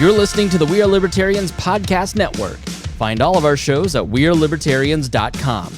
You're listening to the We Are Libertarians Podcast Network. Find all of our shows at wearelibertarians.com.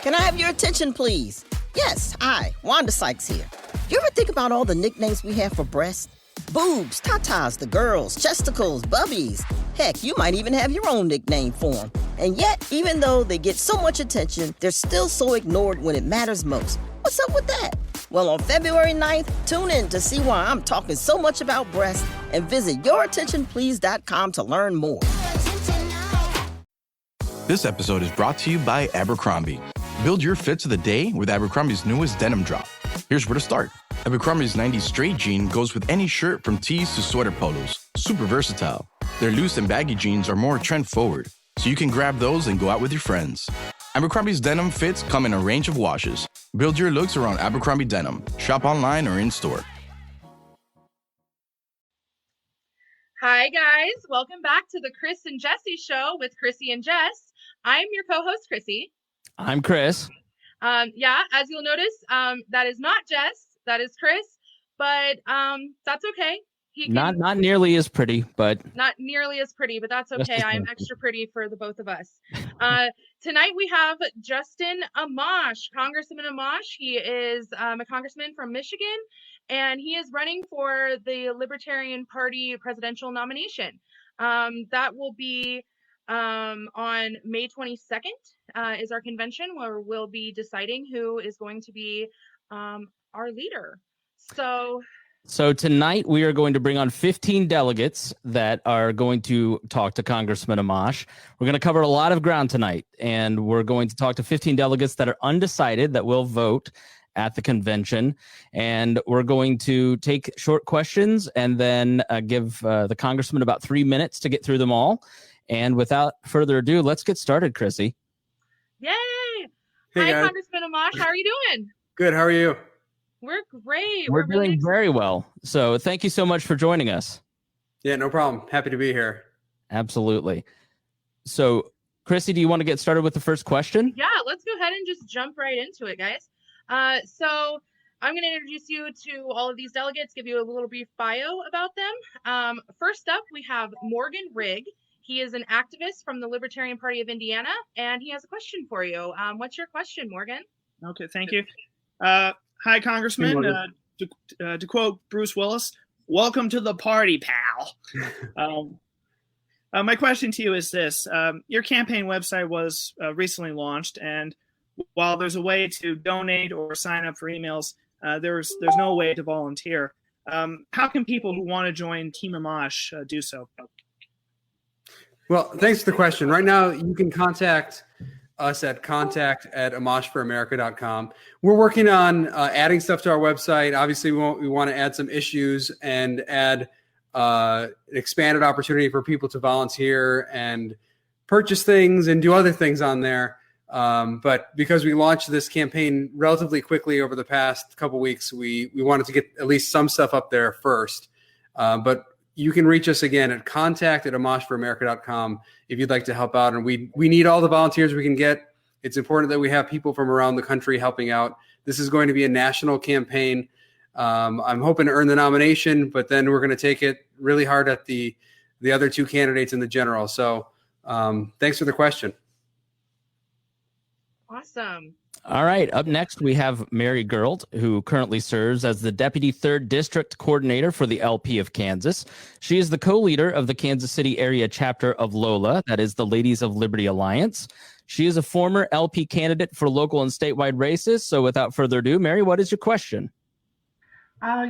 Can I have your attention, please? Yes, hi, Wanda Sykes here. You ever think about all the nicknames we have for breasts? Boobs, tatas, the girls, chesticles, bubbies. Heck, you might even have your own nickname for them. And yet, even though they get so much attention, they're still so ignored when it matters most. What's up with that? Well, on February 9th, tune in to see why I'm talking so much about breasts and visit yourattentionplease.com to learn more. This episode is brought to you by Abercrombie. Build your fits of the day with Abercrombie's newest denim drop. Here's where to start. Abercrombie's 90s straight jean goes with any shirt from tees to sweater polos. Super versatile. Their loose and baggy jeans are more trend forward, so you can grab those and go out with your friends. Abercrombie's denim fits come in a range of washes. Build your looks around Abercrombie denim. Shop online or in store. Hi guys, welcome back to the Kris and Jessi show with Chrissy and Jess. I'm your co-host Chrissy. I'm Kris. As you'll notice, that is not Jess, that is Kris, but that's okay. Not nearly as pretty, but that's okay. I'm extra pretty for the both of us. Tonight we have Justin Amash, Congressman Amash. He is a congressman from Michigan, and he is running for the Libertarian Party presidential nomination. That will be on May 22nd is our convention, where we'll be deciding who is going to be our leader. So tonight we are going to bring on 15 delegates that are going to talk to Congressman Amash. We're going to cover a lot of ground tonight, and we're going to talk to 15 delegates that are undecided that will vote at the convention. And we're going to take short questions and then give the congressman about 3 minutes to get through them all. And without further ado, let's get started, Chrissy. Yay! Hey, Hi, guys. Congressman Amash. How are you doing? Good. How are you? We're great. We're doing very well. So thank you so much for joining us. Yeah, no problem. Happy to be here. Absolutely. So, Chrissy, do you want to get started with the first question? Yeah, let's go ahead and just jump right into it, guys. So I'm going to introduce you to all of these delegates, give you a little brief bio about them. First up, we have Morgan Rigg. He is an activist from the Libertarian Party of Indiana, and he has a question for you. What's your question, Morgan? Okay, thank you. Hi, Congressman. To quote Bruce Willis, welcome to the party, pal. My question to you is this. Your campaign website was recently launched, and while there's a way to donate or sign up for emails, there's no way to volunteer. How can people who want to join Team Amash do so? Well, thanks for the question. Right now, you can contact us at contact@amashforamerica.com. We're working on adding stuff to our website. Obviously, we want to add some issues and add an expanded opportunity for people to volunteer and purchase things and do other things on there. But because we launched this campaign relatively quickly over the past couple weeks, we wanted to get at least some stuff up there first. But you can reach us again at contact@amashforamerica.com if you'd like to help out. And we need all the volunteers we can get. It's important that we have people from around the country helping out. This is going to be a national campaign. I'm hoping to earn the nomination, but then we're going to take it really hard at the other two candidates in the general. So thanks for the question. Awesome. All right. Up next, we have Mary Gerald, who currently serves as the Deputy 3rd District Coordinator for the LP of Kansas. She is the co-leader of the Kansas City area chapter of LOLA, that is the Ladies of Liberty Alliance. She is a former LP candidate for local and statewide races. So without further ado, Mary, what is your question?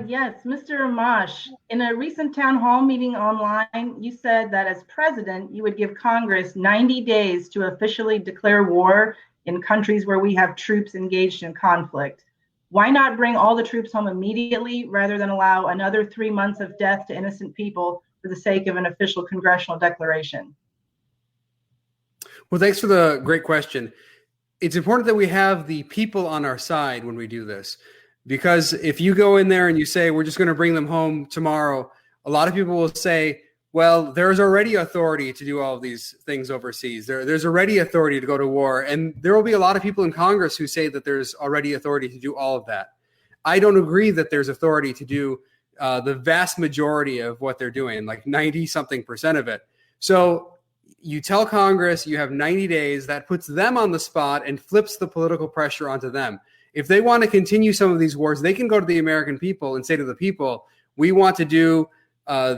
Yes, Mr. Amash, in a recent town hall meeting online, you said that as president, you would give Congress 90 days to officially declare war in countries where we have troops engaged in conflict. Why not bring all the troops home immediately rather than allow another 3 months of death to innocent people for the sake of an official congressional declaration? Well, thanks for the great question. It's important that we have the people on our side when we do this, because if you go in there and you say, we're just going to bring them home tomorrow, a lot of people will say, well, there's already authority to do all of these things overseas. There's already authority to go to war. And there will be a lot of people in Congress who say that there's already authority to do all of that. I don't agree that there's authority to do the vast majority of what they're doing, like 90-something% of it. So you tell Congress you have 90 days, that puts them on the spot and flips the political pressure onto them. If they want to continue some of these wars, they can go to the American people and say to the people, we want to do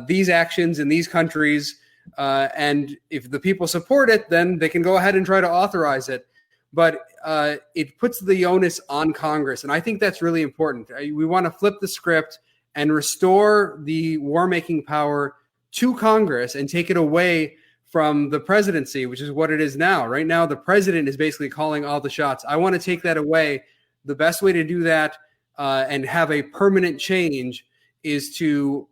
these actions in these countries. And if the people support it, then they can go ahead and try to authorize it. But it puts the onus on Congress. And I think that's really important. We want to flip the script and restore the war-making power to Congress and take it away from the presidency, which is what it is now. Right now, the president is basically calling all the shots. I want to take that away. The best way to do that and have a permanent change is to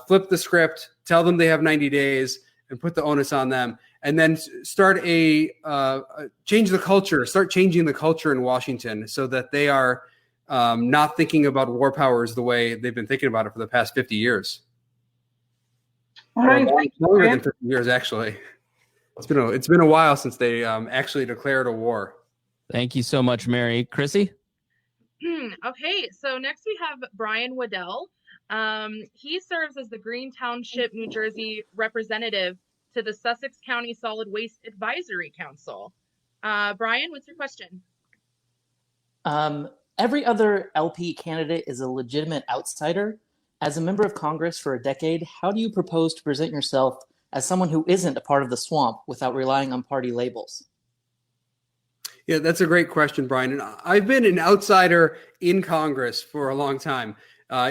flip the script, tell them they have 90 days, and put the onus on them, and then start change the culture, start changing the culture in Washington so that they are not thinking about war powers the way they've been thinking about it for the past 50 years. All right. Longer than 50 years, actually. It's been a while since they actually declared a war. Thank you so much, Mary. Chrissy? Okay, so next we have Brian Waddell. He serves as the Green Township, New Jersey representative to the Sussex County Solid Waste Advisory Council. Brian, what's your question? Every other LP candidate is a legitimate outsider. As a member of Congress for a decade, how do you propose to present yourself as someone who isn't a part of the swamp without relying on party labels? Yeah, that's a great question, Brian. And I've been an outsider in Congress for a long time.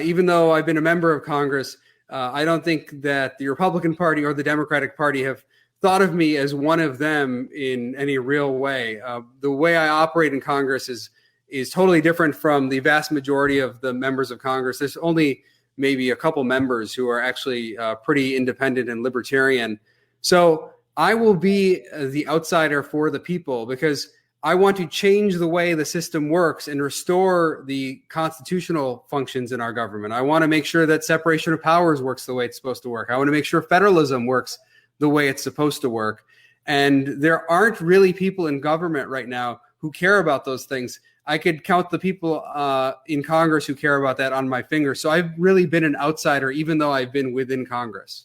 Even though I've been a member of Congress, I don't think that the Republican Party or the Democratic Party have thought of me as one of them in any real way. The way I operate in Congress is totally different from the vast majority of the members of Congress. There's only maybe a couple members who are actually pretty independent and libertarian. So I will be the outsider for the people because I want to change the way the system works and restore the constitutional functions in our government. I want to make sure that separation of powers works the way it's supposed to work. I want to make sure federalism works the way it's supposed to work. And there aren't really people in government right now who care about those things. I could count the people in Congress who care about that on my fingers. So I've really been an outsider, even though I've been within Congress.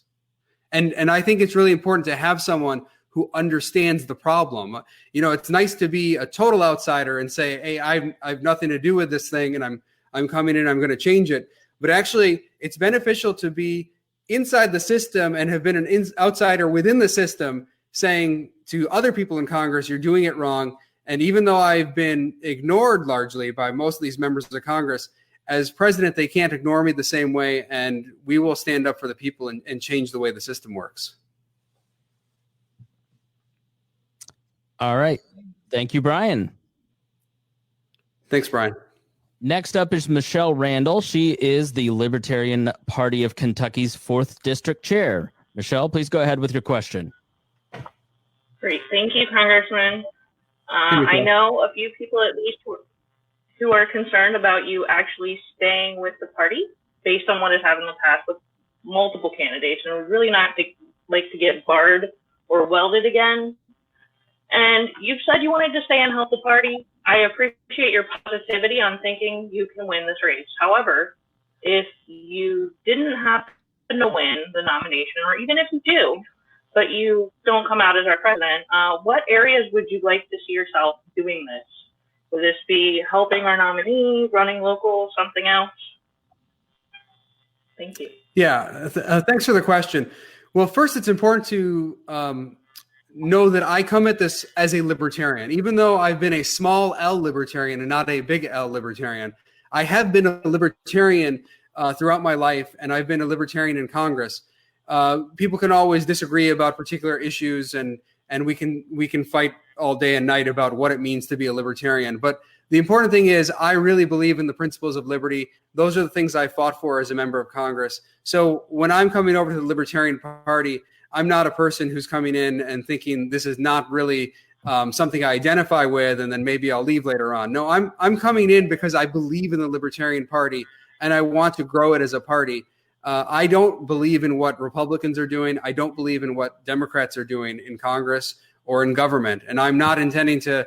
And I think it's really important to have someone who understands the problem. You know, it's nice to be a total outsider and say, hey, I've nothing to do with this thing and I'm coming in, I'm going to change it. But actually, it's beneficial to be inside the system and have been an outsider within the system saying to other people in Congress, you're doing it wrong. And even though I've been ignored largely by most of these members of Congress, as president, they can't ignore me the same way. And we will stand up for the people and change the way the system works. All right. Thank you, Brian. Thanks, Brian. Next up is Michelle Randall. She is the Libertarian Party of Kentucky's 4th District Chair. Michelle, please go ahead with your question. Great. Thank you, Congressman. I know a few people at least who are concerned about you actually staying with the party based on what has happened in the past with multiple candidates and would really not like to get barred or welded again. And you've said you wanted to stay and help the party. I appreciate your positivity on thinking you can win this race. However, if you didn't happen to win the nomination, or even if you do, but you don't come out as our president, what areas would you like to see yourself doing this? Would this be helping our nominee, running local, something else? Thank you. Yeah, thanks for the question. Well, first, it's important to know that I come at this as a libertarian. Even though I've been a small L libertarian and not a big L libertarian, I have been a libertarian throughout my life, and I've been a libertarian in Congress. People can always disagree about particular issues, and we can fight all day and night about what it means to be a libertarian. But the important thing is I really believe in the principles of liberty. Those are the things I fought for as a member of Congress. So when I'm coming over to the Libertarian Party, I'm not a person who's coming in and thinking this is not really something I identify with, and then maybe I'll leave later on. No, I'm coming in because I believe in the Libertarian Party, and I want to grow it as a party. I don't believe in what Republicans are doing. I don't believe in what Democrats are doing in Congress or in government. And I'm not intending to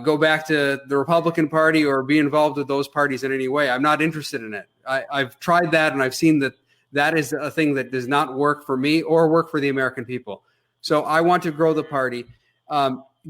go back to the Republican Party or be involved with those parties in any way. I'm not interested in it. I've tried that, and I've seen that is a thing that does not work for me or work for the American people. So I want to grow the party.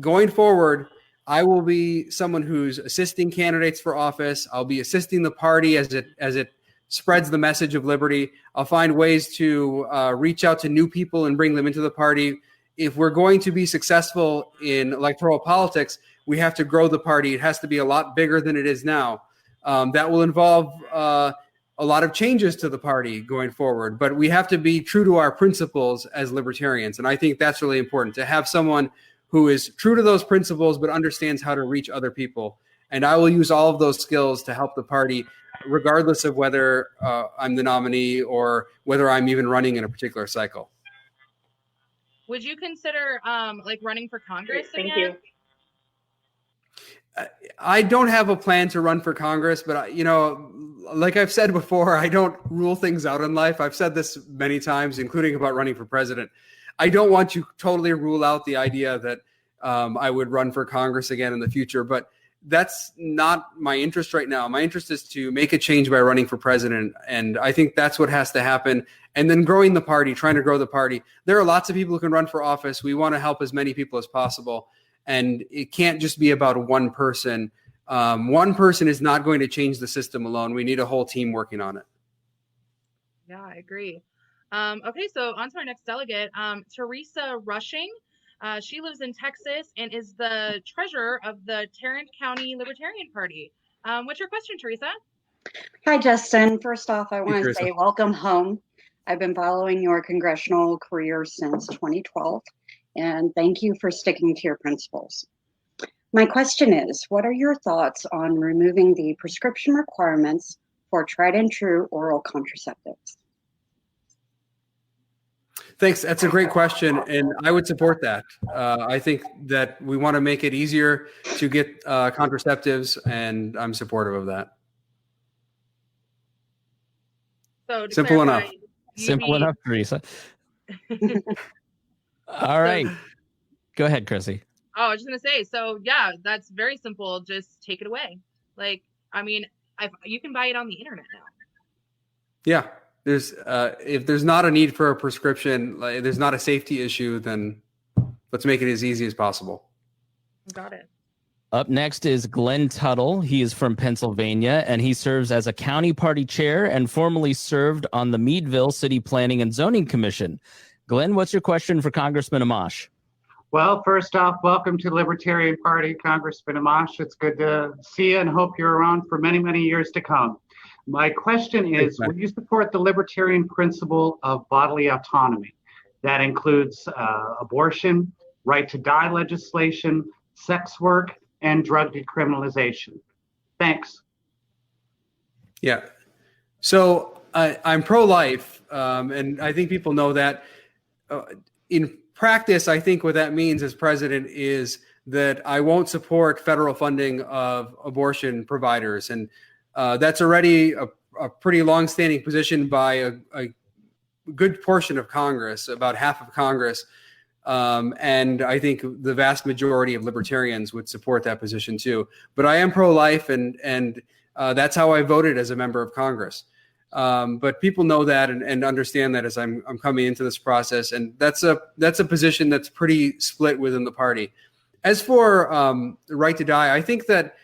Going forward, I will be someone who's assisting candidates for office. I'll be assisting the party as it spreads the message of liberty. I'll find ways to reach out to new people and bring them into the party. If we're going to be successful in electoral politics, we have to grow the party. It has to be a lot bigger than it is now. That will involve a lot of changes to the party going forward, but we have to be true to our principles as libertarians. And I think that's really important, to have someone who is true to those principles but understands how to reach other people. And I will use all of those skills to help the party, regardless of whether I'm the nominee or whether I'm even running in a particular cycle. Would you consider running for Congress Thank again? you. I don't have a plan to run for Congress, but like I've said before, I don't rule things out in life. I've said this many times, including about running for president. I don't want to totally rule out the idea that I would run for Congress again in the future, but that's not my interest right now. My interest is to make a change by running for president, and I think that's what has to happen. And then growing the party, trying to grow the party. There are lots of people who can run for office. We want to help as many people as possible, and it can't just be about one person. One person is not going to change the system alone. We need a whole team working on it. Yeah, I agree. Okay, so on to our next delegate, Teresa Rushing. She lives in Texas and is the treasurer of the Tarrant County Libertarian Party. What's your question, Teresa? Hi, Justin. First off, I want to say welcome home. I've been following your congressional career since 2012, and thank you for sticking to your principles. My question is, what are your thoughts on removing the prescription requirements for tried and true oral contraceptives? Thanks. That's a great question, and I would support that. I think that we want to make it easier to get contraceptives, and I'm supportive of that. So simple enough. Simple enough, Teresa. All right. Go ahead, Chrissy. Oh, I was just going to say, so yeah, that's very simple. Just take it away. You can buy it on the internet now. Yeah. There's if there's not a need for a prescription, there's not a safety issue, then let's make it as easy as possible. Got it. Up next is Glenn Tuttle. He is from Pennsylvania, and he serves as a county party chair and formerly served on the Meadville City Planning and Zoning Commission. Glenn, what's your question for Congressman Amash? Well, first off, welcome to the Libertarian Party, Congressman Amash. It's good to see you and hope you're around for many, many years to come. My question is, will you support the libertarian principle of bodily autonomy? That includes abortion, right to die legislation, sex work, and drug decriminalization. Thanks. Yeah. So I'm pro-life, and I think people know that. In practice, I think what that means as president is that I won't support federal funding of abortion providers. And that's already a pretty long-standing position by a good portion of Congress, about half of Congress. And I think the vast majority of libertarians would support that position too. But I am pro-life, and that's how I voted as a member of Congress. But people know that and understand that as I'm coming into this process, and that's a position that's pretty split within the party. As for the right to die, I think that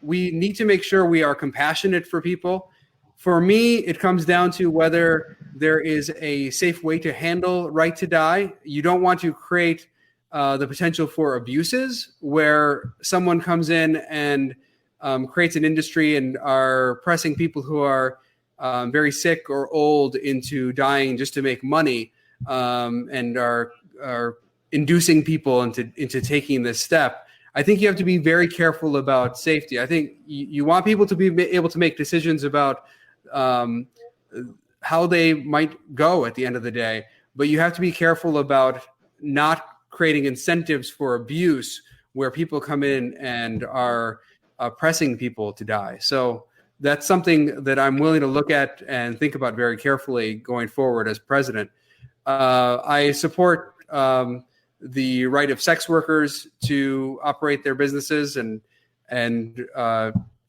we need to make sure we are compassionate for people. For me, it comes down to whether there is a safe way to handle right to die. You don't want to create the potential for abuses where someone comes in and creates an industry and are pressing people who are very sick or old into dying just to make money, and are inducing people into taking this step. I think you have to be very careful about safety. I think you want people to be able to make decisions about how they might go at the end of the day, but you have to be careful about not creating incentives for abuse where people come in and are pressing people to die. So that's something that I'm willing to look at and think about very carefully going forward as president. I support the right of sex workers to operate their businesses and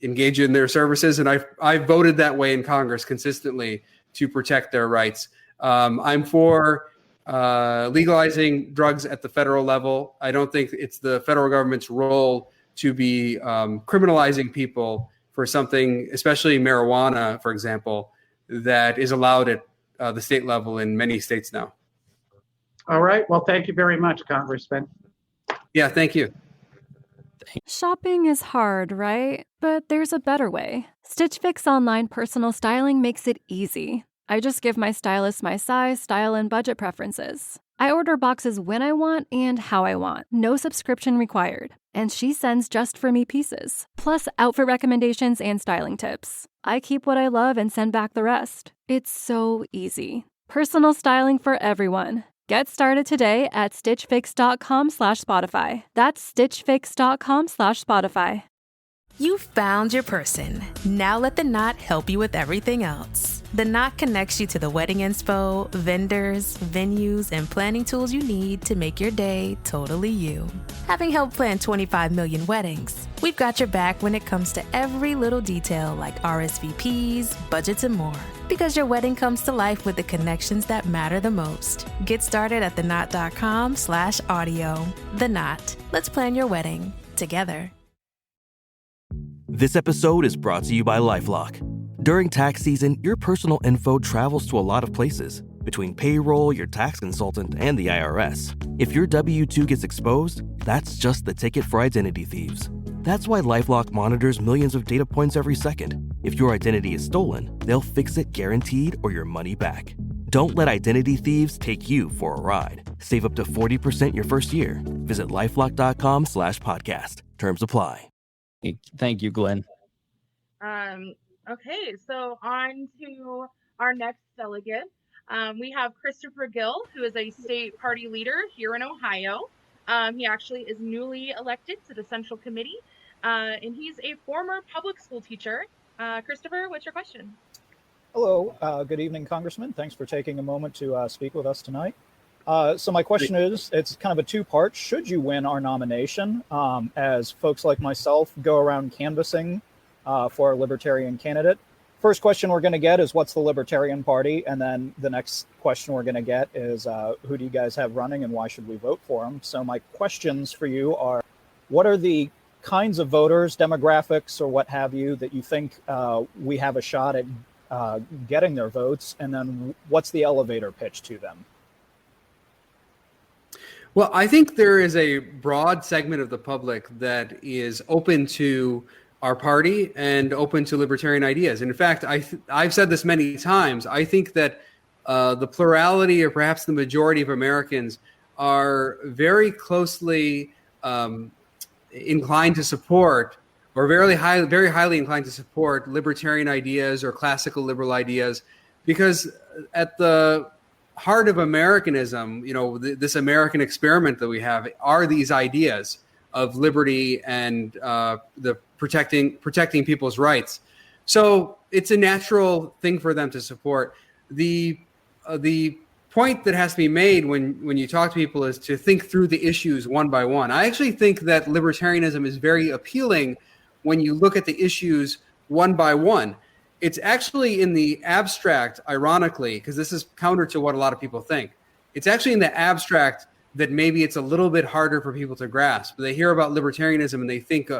engage in their services. And I've voted that way in Congress consistently to protect their rights. I'm for legalizing drugs at the federal level. I don't think it's the federal government's role to be criminalizing people for something, especially marijuana, for example, that is allowed at the state level in many states now. All right. Well, thank you very much, Congressman. Yeah, thank you. Shopping is hard, right? But there's a better way. Stitch Fix online personal styling makes it easy. I just give my stylist my size, style, and budget preferences. I order boxes when I want and how I want. No subscription required. And she sends just for me pieces, plus outfit recommendations and styling tips. I keep what I love and send back the rest. It's so easy. Personal styling for everyone. Get started today at stitchfix.com/Spotify. That's stitchfix.com/Spotify. You found your person. Now let the Knot help you with everything else. The Knot connects you to the wedding inspo, vendors, venues, and planning tools you need to make your day totally you. Having helped plan 25 million weddings, we've got your back when it comes to every little detail like RSVPs, budgets, and more. Because your wedding comes to life with the connections that matter the most. Get started at theknot.com/audio. The Knot. Let's plan your wedding together. This episode is brought to you by LifeLock. During tax season, your personal info travels to a lot of places. Between payroll, your tax consultant, and the IRS. If your W-2 gets exposed, that's just the ticket for identity thieves. That's why LifeLock monitors millions of data points every second. If your identity is stolen, they'll fix it guaranteed or your money back. Don't let identity thieves take you for a ride. Save up to 40% your first year. Visit LifeLock.com/podcast. Terms apply. Thank you, Glenn. Okay, so on to our next delegate. We have Christopher Gill, who is a state party leader here in Ohio. He actually is newly elected to the Central Committee, and he's a former public school teacher. Christopher, what's your question? Hello, good evening, Congressman. Thanks for taking a moment to speak with us tonight. So my question is, it's kind of a two-part. Should you win our nomination, as folks like myself go around canvassing for a Libertarian candidate? First question we're going to get is, what's the Libertarian Party? And then the next question we're going to get is, who do you guys have running and why should we vote for them? So my questions for you are, what are the kinds of voters, demographics, or what have you, that you think we have a shot at getting their votes? And then what's the elevator pitch to them? Well, I think there is a broad segment of the public that is open to our party and open to libertarian ideas. And in fact, I've said this many times. I think that the plurality, or perhaps the majority of Americans, are very closely inclined to support, or very highly inclined to support, libertarian ideas or classical liberal ideas, because at the heart of Americanism, this American experiment that we have, are these ideas of liberty and the protecting people's rights. So it's a natural thing for them to support. The point that has to be made when you talk to people is to think through the issues one by one. I actually think that libertarianism is very appealing when you look at the issues one by one. It's actually in the abstract, ironically, because this is counter to what a lot of people think. It's actually in the abstract that maybe it's a little bit harder for people to grasp. They hear about libertarianism and they think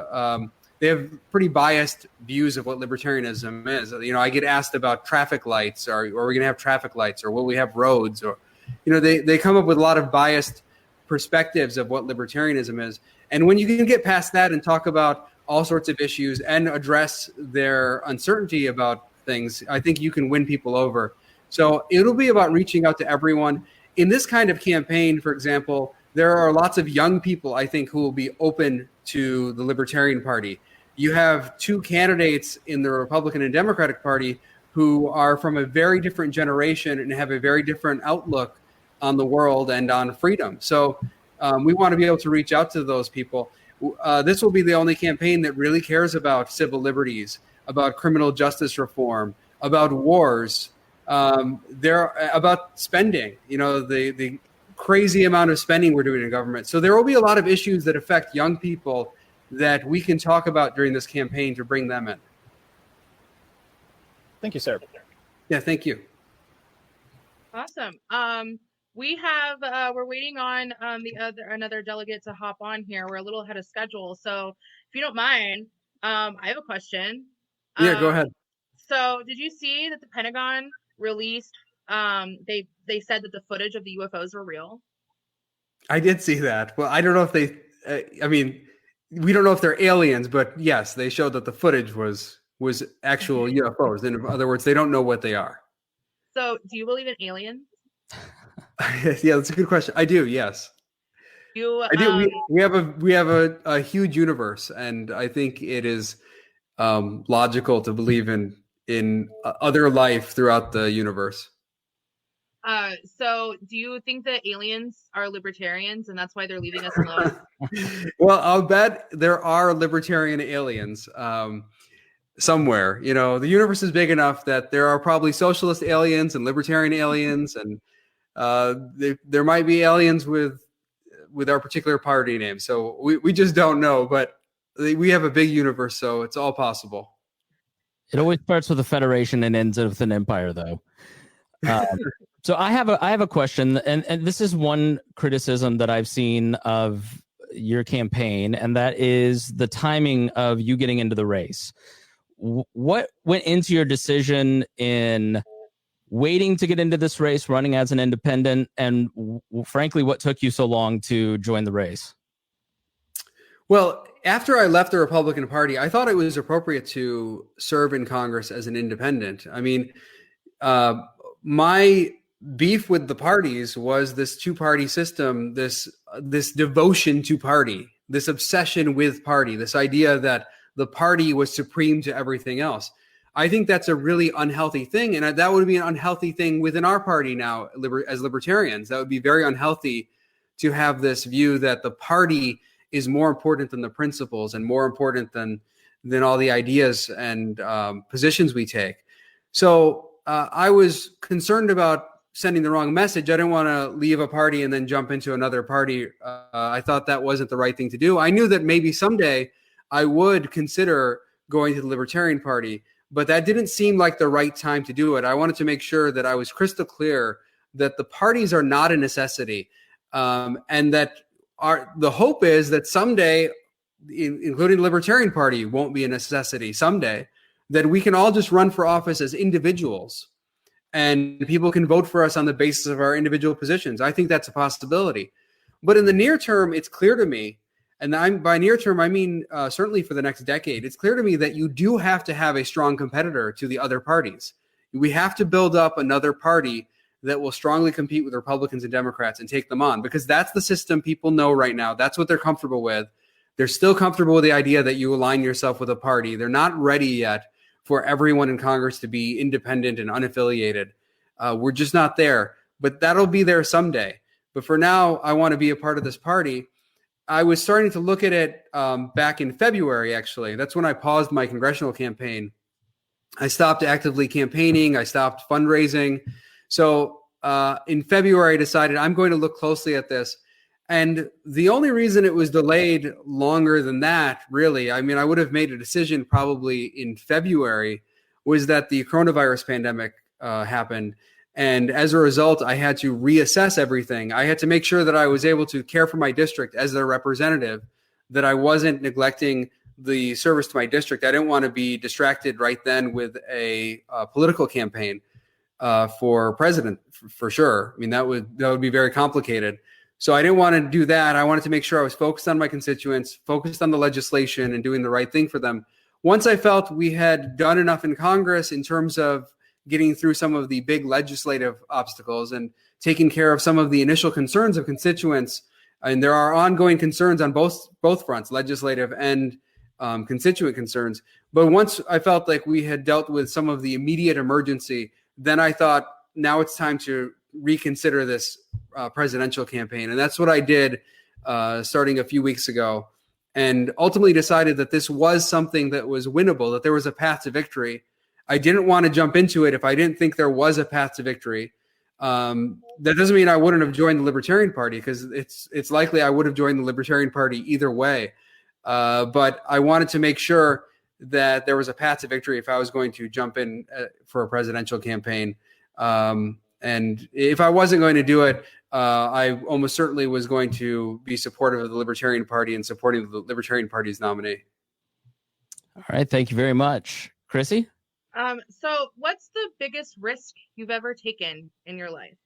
they have pretty biased views of what libertarianism is. I get asked about traffic lights, or are we going to have traffic lights, or will we have roads, or they come up with a lot of biased perspectives of what libertarianism is. And when you can get past that and talk about all sorts of issues and address their uncertainty about things, I think you can win people over. So it'll be about reaching out to everyone. In this kind of campaign, for example, there are lots of young people, I think, who will be open to the Libertarian Party. You have two candidates in the Republican and Democratic Party who are from a very different generation and have a very different outlook on the world and on freedom. So we want to be able to reach out to those people. This will be the only campaign that really cares about civil liberties, about criminal justice reform, about wars, about spending. The crazy amount of spending we're doing in government. So there will be a lot of issues that affect young people that we can talk about during this campaign to bring them in. Thank you, sir. Yeah, thank you. Awesome. We're waiting on another delegate to hop on here. We're a little ahead of schedule. So if you don't mind, I have a question. Yeah, go ahead. So did you see that the Pentagon released, they said that the footage of the UFOs were real? I did see that. Well, I don't know if they, we don't know if they're aliens, but yes, they showed that the footage was actual UFOs. In other words, they don't know what they are. So do you believe in aliens? Yeah, that's a good question. I do. Yes. I do. We have a huge universe, and I think it is logical to believe in other life throughout the universe. So do you think that aliens are libertarians and that's why they're leaving us alone? Well, I'll bet there are libertarian aliens somewhere. You know, the universe is big enough that there are probably socialist aliens and libertarian aliens, and there might be aliens with our particular party name. So we just don't know, but we have a big universe, so it's all possible. It always starts with a federation and ends with an empire, though. So I have a question, and this is one criticism that I've seen of your campaign, and that is the timing of you getting into the race. What went into your decision in waiting to get into this race, running as an independent, and frankly, what took you so long to join the race? Well, after I left the Republican Party, I thought it was appropriate to serve in Congress as an independent. I mean, my beef with the parties was this two-party system, this devotion to party, this obsession with party, this idea that the party was supreme to everything else. I think that's a really unhealthy thing, and that would be an unhealthy thing within our party now as libertarians. That would be very unhealthy to have this view that the party is more important than the principles and more important than all the ideas and positions we take. So I was concerned about sending the wrong message. I didn't want to leave a party and then jump into another party. I thought that wasn't the right thing to do. I knew that maybe someday I would consider going to the Libertarian Party, but that didn't seem like the right time to do it. I wanted to make sure that I was crystal clear that the parties are not a necessity, and that the hope is that someday, including the Libertarian Party, won't be a necessity someday, that we can all just run for office as individuals and people can vote for us on the basis of our individual positions. I think that's a possibility. But in the near term, it's clear to me, and by near term, I mean certainly for the next decade, it's clear to me that you do have to have a strong competitor to the other parties. We have to build up another party that will strongly compete with Republicans and Democrats and take them on, because that's the system people know right now. That's what they're comfortable with. They're still comfortable with the idea that you align yourself with a party. They're not ready yet for everyone in Congress to be independent and unaffiliated. We're just not there, but that'll be there someday. But for now, I want to be a part of this party. I was starting to look at it back in February, actually. That's when I paused my congressional campaign. I stopped actively campaigning. I stopped fundraising. So in February, I decided I'm going to look closely at this. And the only reason it was delayed longer than that, really, I mean, I would have made a decision probably in February, was that the coronavirus pandemic happened. And as a result, I had to reassess everything. I had to make sure that I was able to care for my district as their representative, that I wasn't neglecting the service to my district. I didn't want to be distracted right then with a political campaign for president, for sure. I mean, that would be very complicated. So I didn't want to do that. I wanted to make sure I was focused on my constituents, focused on the legislation and doing the right thing for them. Once I felt we had done enough in Congress in terms of getting through some of the big legislative obstacles and taking care of some of the initial concerns of constituents, and there are ongoing concerns on both fronts, legislative and constituent concerns. But once I felt like we had dealt with some of the immediate emergency, then I thought now it's time to reconsider this presidential campaign. And that's what I did starting a few weeks ago, and ultimately decided that this was something that was winnable, that there was a path to victory. I didn't want to jump into it if I didn't think there was a path to victory. That doesn't mean I wouldn't have joined the Libertarian Party, because it's likely I would have joined the Libertarian Party either way. But I wanted to make sure that there was a path to victory if I was going to jump in for a presidential campaign. And if I wasn't going to do it, I almost certainly was going to be supportive of the Libertarian Party and supporting the Libertarian Party's nominee. All right. Thank you very much. Chrissy? So what's the biggest risk you've ever taken in your life?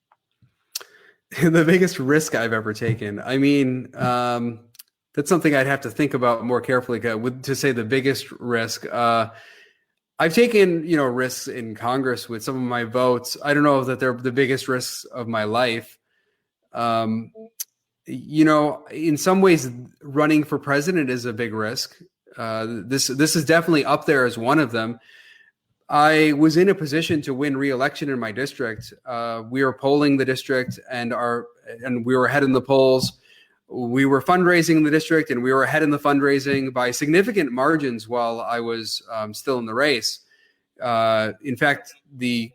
The biggest risk I've ever taken. I mean, that's something I'd have to think about more carefully to say the biggest risk. I've taken, risks in Congress with some of my votes. I don't know that they're the biggest risks of my life. In some ways, running for president is a big risk. This is definitely up there as one of them. I was in a position to win re-election in my district. We were polling the district and we were ahead in the polls. We were fundraising in the district and we were ahead in the fundraising by significant margins while I was still in the race. In fact, the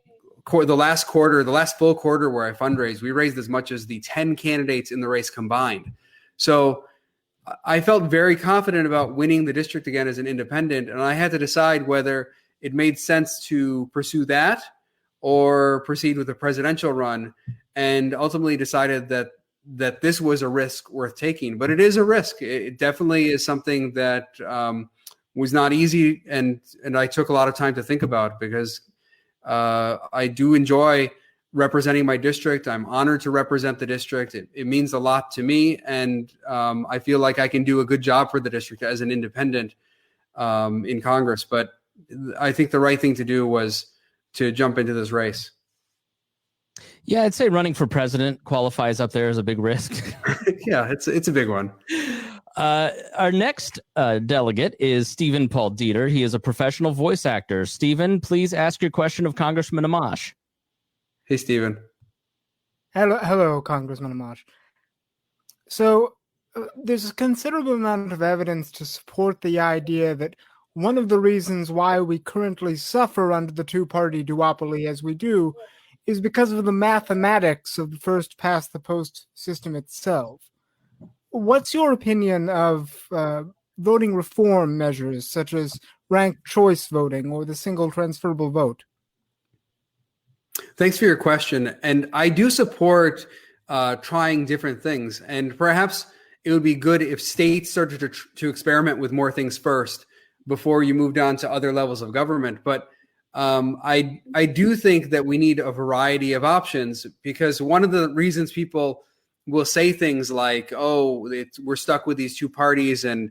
last full quarter where I fundraised, we raised as much as the 10 candidates in the race combined. So I felt very confident about winning the district again as an independent, and I had to decide whether it made sense to pursue that or proceed with a presidential run, and ultimately decided that this was a risk worth taking. But it is a risk. It definitely is something that was not easy, and I took a lot of time to think about, because I do enjoy representing my district. I'm honored to represent the district. It means a lot to me, and I feel like I can do a good job for the district as an independent in Congress. But I think the right thing to do was to jump into this race. Yeah, I'd say running for president qualifies up there as a big risk. Yeah, it's a big one. Our next delegate is Stephen Paul Dieter. He is a professional voice actor. Stephen, please ask your question of Congressman Amash. Hey, Stephen. Hello, Congressman Amash. So there's a considerable amount of evidence to support the idea that one of the reasons why we currently suffer under the two-party duopoly as we do is because of the mathematics of the first-past-the-post system itself. What's your opinion of voting reform measures such as ranked choice voting or the single transferable vote? Thanks for your question. And I do support trying different things. And perhaps it would be good if states started to experiment with more things first before you moved on to other levels of government. But I do think that we need a variety of options, because one of the reasons people will say things like, we're stuck with these two parties and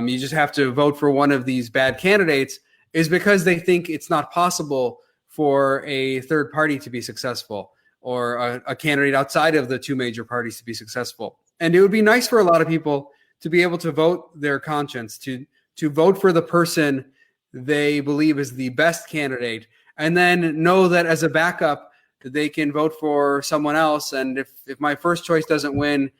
you just have to vote for one of these bad candidates, is because they think it's not possible for a third party to be successful, or a candidate outside of the two major parties to be successful. And it would be nice for a lot of people to be able to vote their conscience, to vote for the person they believe is the best candidate, and then know that as a backup, they can vote for someone else. And if my first choice doesn't win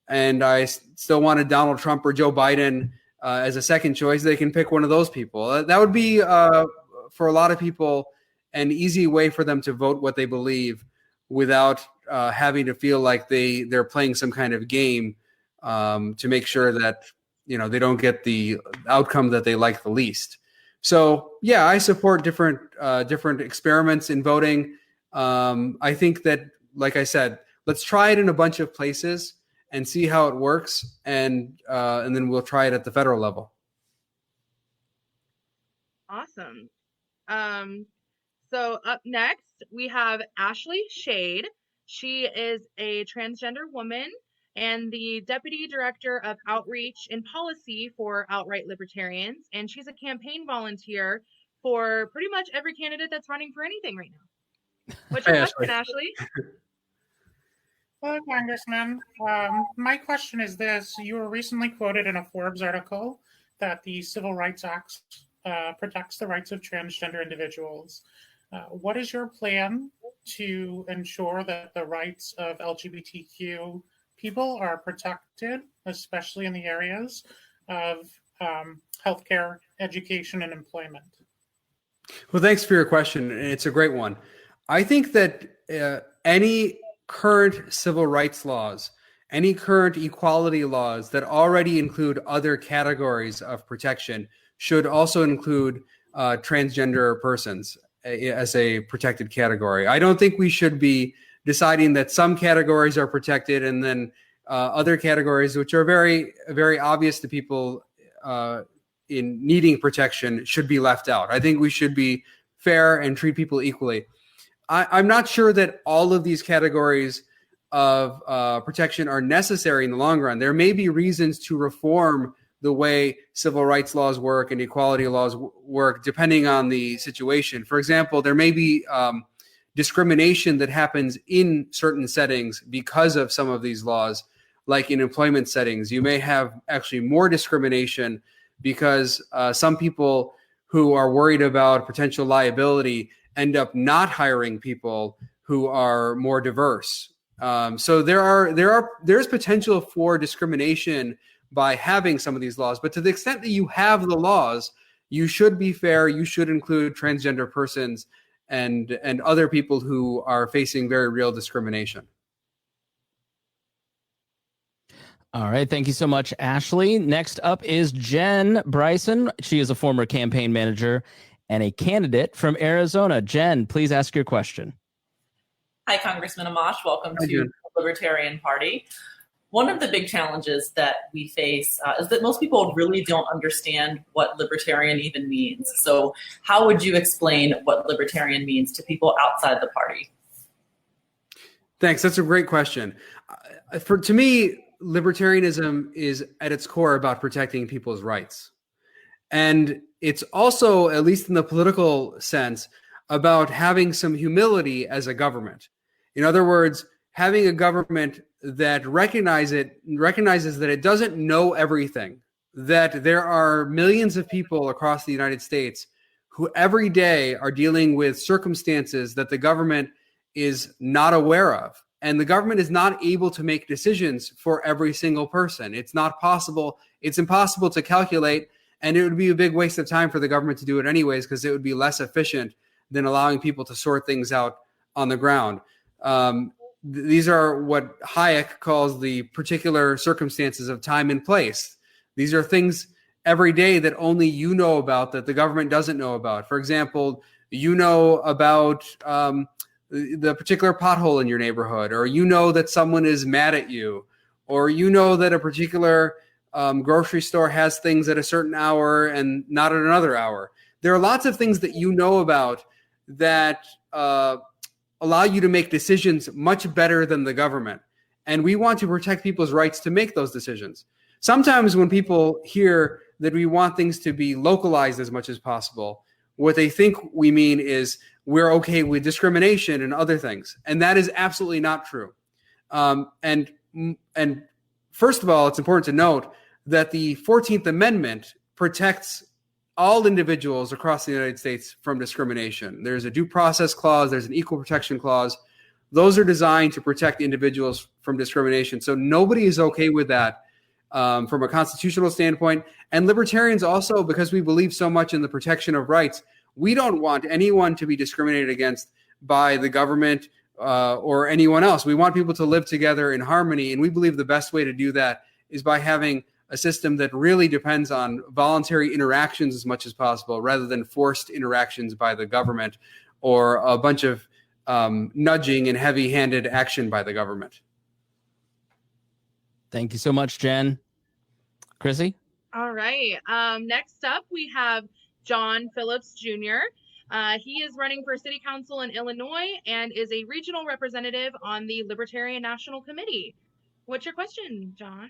and I still wanted Donald Trump or Joe Biden as a second choice, they can pick one of those people. That would be, for a lot of people, an easy way for them to vote what they believe without having to feel like they're playing some kind of game to make sure that they don't get the outcome that they like the least. So yeah, I support different experiments in voting. I think that, like I said, let's try it in a bunch of places and see how it works, and then we'll try it at the federal level. Awesome. So up next, we have Ashley Shade. She is a transgender woman and the Deputy Director of Outreach and Policy for Outright Libertarians. And she's a campaign volunteer for pretty much every candidate that's running for anything right now. What's your question, Ashley? Hello, Congressman. My question is this. You were recently quoted in a Forbes article that the Civil Rights Act protects the rights of transgender individuals. What is your plan to ensure that the rights of LGBTQ people are protected, especially in the areas of healthcare, education, and employment? Well, thanks for your question. It's a great one. I think that any current civil rights laws, any current equality laws that already include other categories of protection should also include transgender persons as a protected category. I don't think we should be deciding that some categories are protected and then other categories, which are very, very obvious to people in needing protection, should be left out. I think we should be fair and treat people equally. I'm not sure that all of these categories of protection are necessary in the long run. There may be reasons to reform the way civil rights laws work and equality laws work, depending on the situation. For example, there may be discrimination that happens in certain settings because of some of these laws, like in employment settings. You may have actually more discrimination because some people who are worried about potential liability end up not hiring people who are more diverse. So there's potential for discrimination by having some of these laws, but to the extent that you have the laws, you should be fair. You should include transgender persons and other people who are facing very real discrimination. All right. Thank you so much, Ashley. Next up is Jen Bryson. She is a former campaign manager and a candidate from Arizona. Jen, please ask your question. Hi, Congressman Amash. Welcome Hi, to Jen. the Libertarian Party. One of the big challenges that we face is that most people really don't understand what libertarian even means. So how would you explain what libertarian means to people outside the party? Thanks. That's a great question. To me, libertarianism is at its core about protecting people's rights. And it's also, at least in the political sense, about having some humility as a government. In other words, having a government that recognizes that it doesn't know everything, that there are millions of people across the United States who every day are dealing with circumstances that the government is not aware of. And the government is not able to make decisions for every single person. It's not possible. It's impossible to calculate. And it would be a big waste of time for the government to do it anyways, because it would be less efficient than allowing people to sort things out on the ground. These are what Hayek calls the particular circumstances of time and place. These are things every day that only you know about, that the government doesn't know about. For example, you know about the particular pothole in your neighborhood, or you know that someone is mad at you, or you know that a particular grocery store has things at a certain hour and not at another hour. There are lots of things that you know about that allow you to make decisions much better than the government. And we want to protect people's rights to make those decisions. Sometimes when people hear that we want things to be localized as much as possible, what they think we mean is we're okay with discrimination and other things. And that is absolutely not true. And first of all, it's important to note that the 14th Amendment protects all individuals across the United States from discrimination. There's a due process clause, there's an equal protection clause. Those are designed to protect individuals from discrimination. So nobody is okay with that from a constitutional standpoint. And libertarians also, because we believe so much in the protection of rights, we don't want anyone to be discriminated against by the government or anyone else. We want people to live together in harmony. And we believe the best way to do that is by having a system that really depends on voluntary interactions as much as possible, rather than forced interactions by the government or a bunch of nudging and heavy-handed action by the government. Thank you so much, Jen. Chrissy? All right. Next up, we have John Phillips Jr. He is running for city council in Illinois and is a regional representative on the Libertarian National Committee. What's your question, John?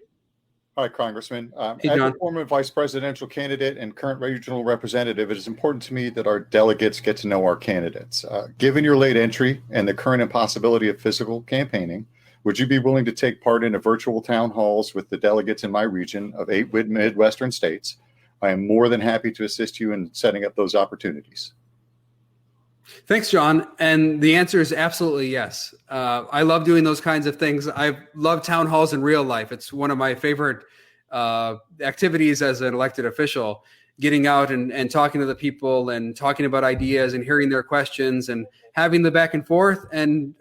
Hi, Congressman. Hey, as John. a former vice presidential candidate and current regional representative, it is important to me that our delegates get to know our candidates. Given your late entry and the current impossibility of physical campaigning, would you be willing to take part in a virtual town halls with the delegates in my region of 8 Midwestern states? I am more than happy to assist you in setting up those opportunities. Thanks, John. And the answer is absolutely yes. I love doing those kinds of things. I love town halls in real life. It's one of my favorite activities as an elected official, getting out and talking to the people and talking about ideas and hearing their questions and having the back and forth and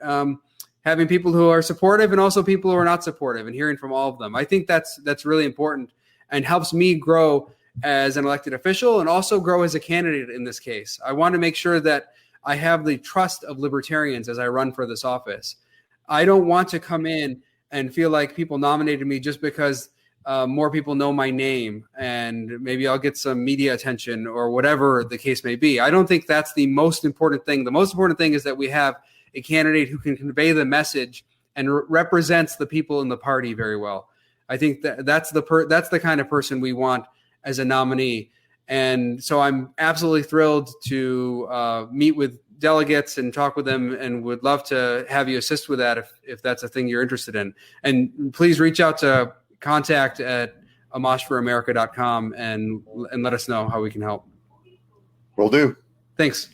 having people who are supportive and also people who are not supportive, and hearing from all of them. I think that's really important and helps me grow as an elected official and also grow as a candidate in this case. I want to make sure that I have the trust of libertarians as I run for this office. I don't want to come in and feel like people nominated me just because more people know my name and maybe I'll get some media attention or whatever the case may be. I don't think that's the most important thing. The most important thing is that we have a candidate who can convey the message and represents the people in the party very well. I think that's the kind of person we want as a nominee. And so I'm absolutely thrilled to meet with delegates and talk with them, and would love to have you assist with that if that's a thing you're interested in. And please reach out to contact@amashforamerica.com and let us know how we can help. Will do. Thanks.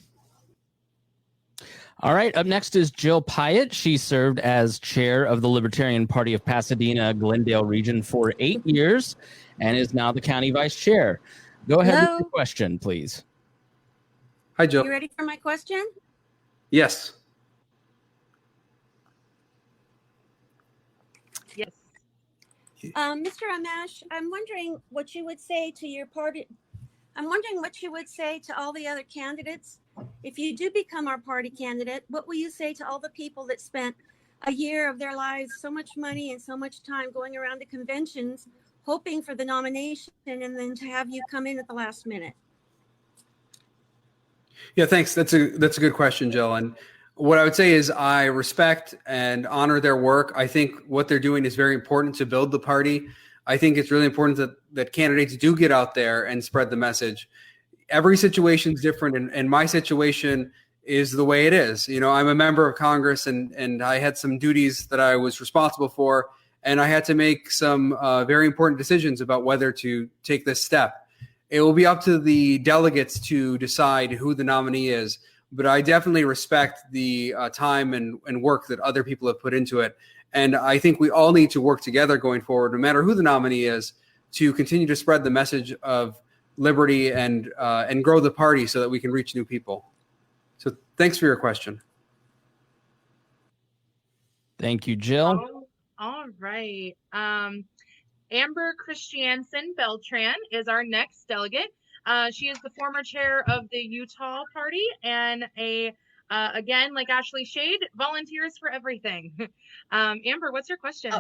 All right. Up next is Jill Pyatt. She served as chair of the Libertarian Party of Pasadena, Glendale region for 8 years and is now the county vice chair. Go ahead with your question, please. Hi, Jill. You ready for my question? Yes. Yes. Mr. Amash, I'm wondering what you would say to your party. I'm wondering what you would say to all the other candidates. If you do become our party candidate, what will you say to all the people that spent a year of their lives, so much money and so much time going around to conventions, hoping for the nomination, and then to have you come in at the last minute? Yeah, thanks. That's a good question, Jill. And what I would say is I respect and honor their work. I think what they're doing is very important to build the party. I think it's really important that candidates do get out there and spread the message. Every situation is different, and my situation is the way it is. You know, I'm a member of Congress, and I had some duties that I was responsible for, and I had to make some very important decisions about whether to take this step. It will be up to the delegates to decide who the nominee is, but I definitely respect the time and work that other people have put into it. And I think we all need to work together going forward, no matter who the nominee is, to continue to spread the message of liberty and grow the party so that we can reach new people. So thanks for your question. Thank you, Jill. All right. Amber Christiansen Beltran is our next delegate. She is the former chair of the Utah Party and again, like Ashley Shade, volunteers for everything. Amber, what's your question?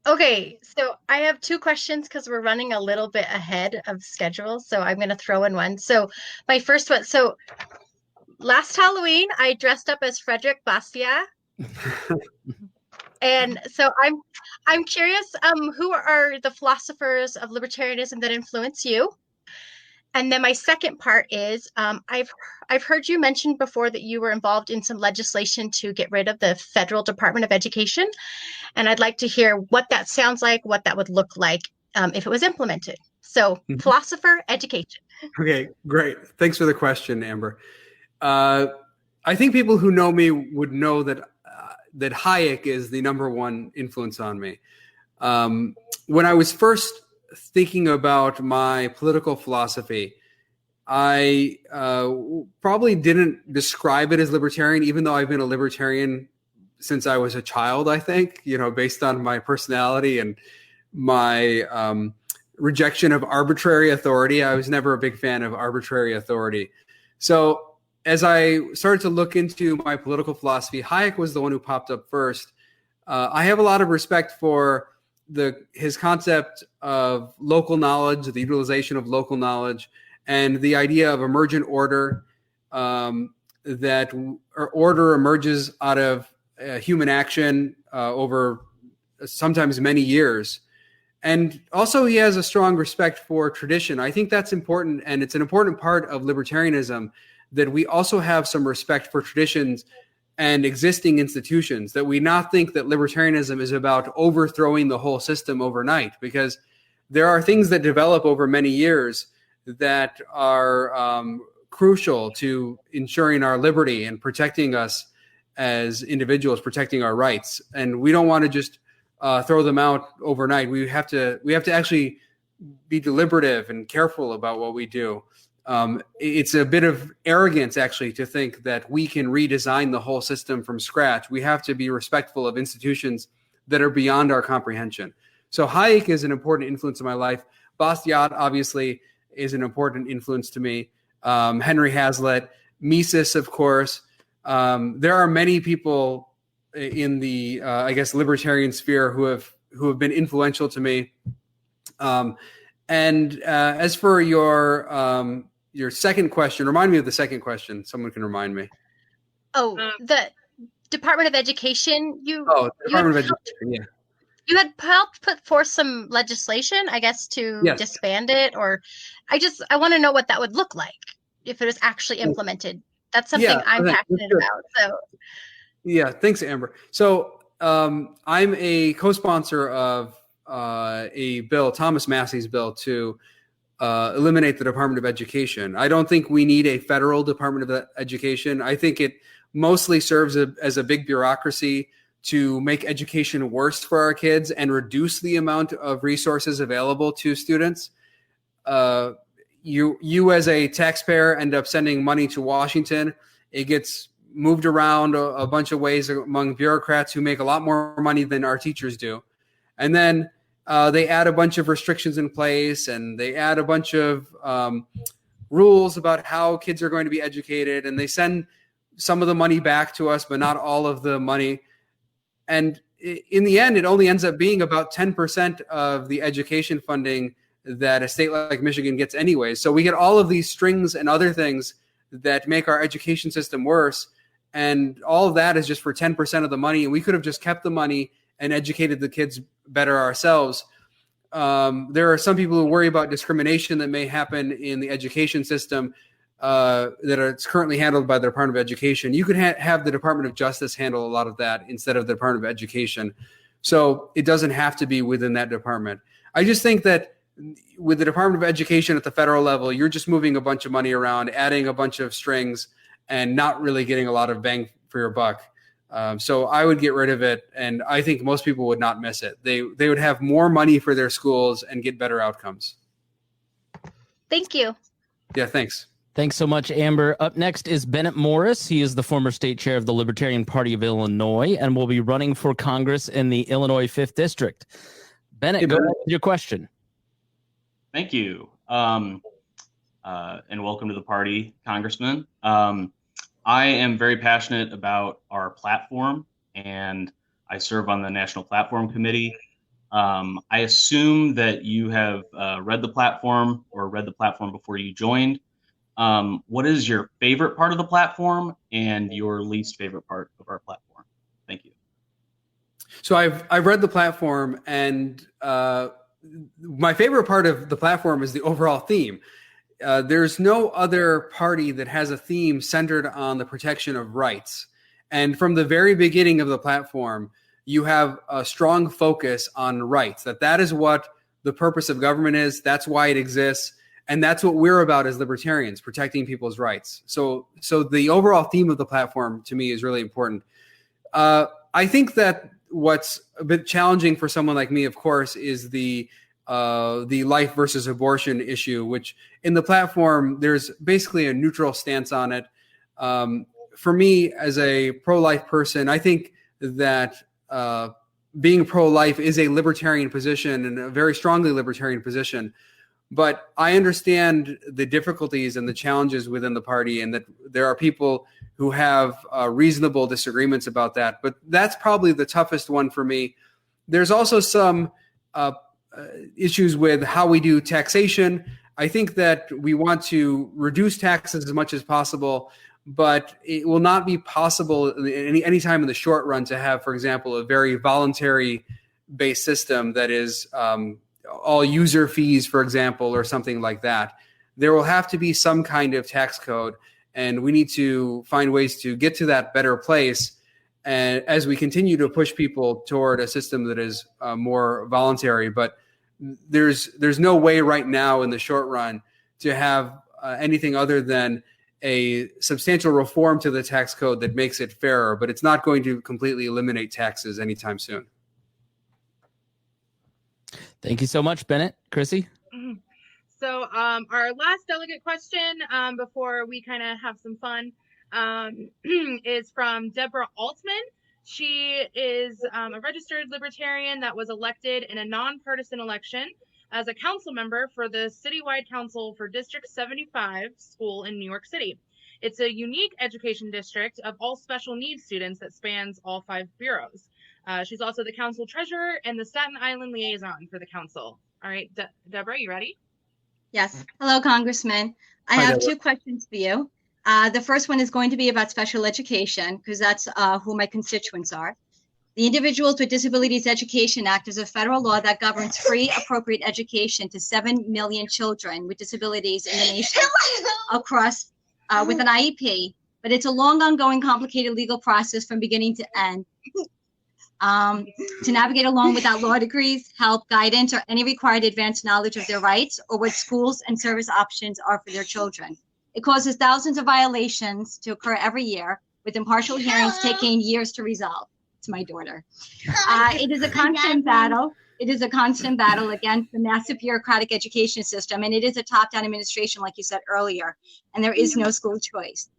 Okay, so I have two questions because we're running a little bit ahead of schedule. So I'm going to throw in one. So my first one. So last Halloween, I dressed up as Frederick Bastiat. And so I'm curious, who are the philosophers of libertarianism that influence you? And then my second part is, I've heard you mention before that you were involved in some legislation to get rid of the Federal Department of Education. And I'd like to hear what that sounds like, what that would look like if it was implemented. So philosopher, education. Okay, great. Thanks for the question, Amber. I think people who know me would know that Hayek is the number one influence on me. When I was first thinking about my political philosophy, I probably didn't describe it as libertarian, even though I've been a libertarian since I was a child, I think, based on my personality and my rejection of arbitrary authority. I was never a big fan of arbitrary authority. So as I started to look into my political philosophy, Hayek was the one who popped up first. I have a lot of respect for his concept of local knowledge, the utilization of local knowledge, and the idea of emergent order, that order emerges out of human action over sometimes many years. And also he has a strong respect for tradition. I think that's important, and it's an important part of libertarianism that we also have some respect for traditions and existing institutions, that we not think that libertarianism is about overthrowing the whole system overnight, because there are things that develop over many years that are crucial to ensuring our liberty and protecting us as individuals, protecting our rights. And we don't want to just throw them out overnight. We have to actually be deliberative and careful about what we do. it's a bit of arrogance, actually, to think that we can redesign the whole system from scratch. We have to be respectful of institutions that are beyond our comprehension. So Hayek is an important influence in my life. Bastiat, obviously, is an important influence to me. Henry Hazlitt, Mises, of course. There are many people in the, I guess, libertarian sphere who have been influential to me. And as for your second question, remind me of the second question. Someone can remind me. Oh, the Department of Education. Department of Education. Yeah. You had helped put forth some legislation, I guess, to disband it, or I want to know what that would look like if it was actually implemented. That's something I'm passionate about. So. Yeah, thanks, Amber. So I'm a co-sponsor of a bill, Thomas Massey's bill, to eliminate the Department of Education. I don't think we need a federal Department of Education. I think it mostly serves as a big bureaucracy to make education worse for our kids and reduce the amount of resources available to students. You as a taxpayer end up sending money to Washington. It gets moved around a bunch of ways among bureaucrats who make a lot more money than our teachers do. And then they add a bunch of restrictions in place, and they add a bunch of rules about how kids are going to be educated, and they send some of the money back to us, but not all of the money. And in the end, it only ends up being about 10% of the education funding that a state like Michigan gets anyway. So we get all of these strings and other things that make our education system worse. And all of that is just for 10% of the money. And we could have just kept the money and educated the kids better ourselves. There are some people who worry about discrimination that may happen in the education system it's currently handled by the Department of Education. You could have the Department of Justice handle a lot of that instead of the Department of Education. So it doesn't have to be within that department. I just think that with the Department of Education at the federal level, you're just moving a bunch of money around, adding a bunch of strings, and not really getting a lot of bang for your buck. So I would get rid of it, and I think most people would not miss it. They would have more money for their schools and get better outcomes. Thank you. Yeah, thanks. Thanks so much, Amber. Up next is Bennett Morris. He is the former state chair of the Libertarian Party of Illinois and will be running for Congress in the Illinois 5th District. Bennett, go ahead with your question. Thank you. And welcome to the party, Congressman. I am very passionate about our platform, and I serve on the National Platform Committee. I assume that you have read the platform before you joined. What is your favorite part of the platform and your least favorite part of our platform? Thank you. So I've read the platform, and my favorite part of the platform is the overall theme. There's no other party that has a theme centered on the protection of rights. And from the very beginning of the platform, you have a strong focus on rights, that is what the purpose of government is. That's why it exists. And that's what we're about as libertarians, protecting people's rights. So the overall theme of the platform to me is really important. I think that what's a bit challenging for someone like me, of course, is the life versus abortion issue, which in the platform, there's basically a neutral stance on it. For me, as a pro-life person, I think that being pro-life is a libertarian position, and a very strongly libertarian position. But I understand the difficulties and the challenges within the party, and that there are people who have reasonable disagreements about that. But that's probably the toughest one for me. There's also some issues with how we do taxation. I think that we want to reduce taxes as much as possible, but it will not be possible any time in the short run to have, for example, a very voluntary-based system that is all user fees, for example, or something like that. There will have to be some kind of tax code, and we need to find ways to get to that better place. And as we continue to push people toward a system that is more voluntary, but there's no way right now in the short run to have anything other than a substantial reform to the tax code that makes it fairer, but it's not going to completely eliminate taxes anytime soon. Thank you so much, Bennett. Chrissy? So our last delegate question before we kind of have some fun is from Deborah Altman. She is a registered libertarian that was elected in a nonpartisan election as a council member for the citywide council for District 75 school in New York City. It's a unique education district of all special needs students that spans all 5 bureaus. She's also the council treasurer and the Staten Island liaison for the council. All right, Deborah, you ready? Yes. Hello, Congressman. I have 2 questions for you. The first one is going to be about special education, because that's who my constituents are. The Individuals with Disabilities Education Act is a federal law that governs free, appropriate education to 7 million children with disabilities in the nation across with an IEP, but it's a long, ongoing, complicated legal process from beginning to end. To navigate along without law degrees, help, guidance, or any required advanced knowledge of their rights or what schools and service options are for their children. It causes thousands of violations to occur every year, with impartial hearings taking years to resolve. It's my daughter. It is a constant battle. It is a constant battle against the massive bureaucratic education system, and it is a top-down administration, like you said earlier, and there is no school choice.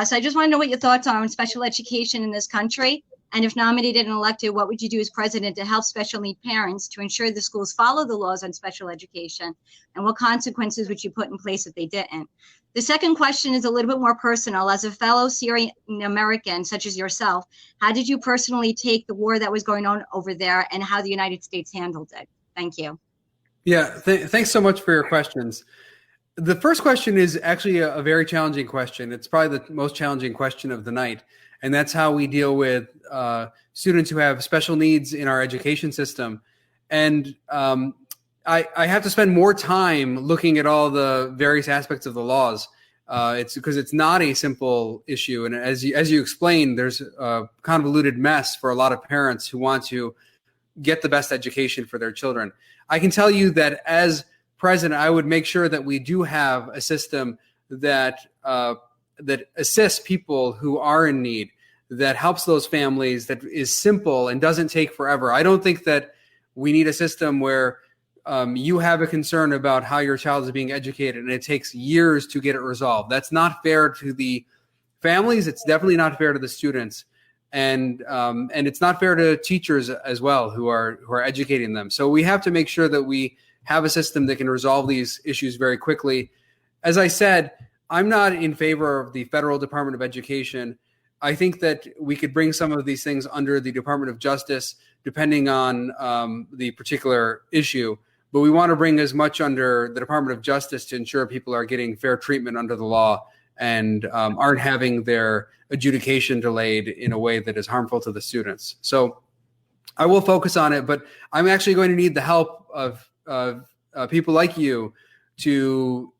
So I just want to know what your thoughts are on special education in this country. And if nominated and elected, what would you do as president to help special need parents to ensure the schools follow the laws on special education? And what consequences would you put in place if they didn't? The second question is a little bit more personal. As a fellow Syrian American, such as yourself, how did you personally take the war that was going on over there and how the United States handled it? Thank you. Yeah, thanks so much for your questions. The first question is actually a very challenging question. It's probably the most challenging question of the night. And that's how we deal with students who have special needs in our education system. And I have to spend more time looking at all the various aspects of the laws. It's because it's not a simple issue. And as you explained, there's a convoluted mess for a lot of parents who want to get the best education for their children. I can tell you that as president, I would make sure that we do have a system that that assists people who are in need, that helps those families, that is simple and doesn't take forever. I don't think that we need a system where you have a concern about how your child is being educated and it takes years to get it resolved. That's not fair to the families. It's definitely not fair to the students. And it's not fair to teachers as well who are educating them. So we have to make sure that we have a system that can resolve these issues very quickly. As I said, I'm not in favor of the Federal Department of Education. I think that we could bring some of these things under the Department of Justice, depending on the particular issue. But we want to bring as much under the Department of Justice to ensure people are getting fair treatment under the law and aren't having their adjudication delayed in a way that is harmful to the students. So I will focus on it, but I'm actually going to need the help of people like you to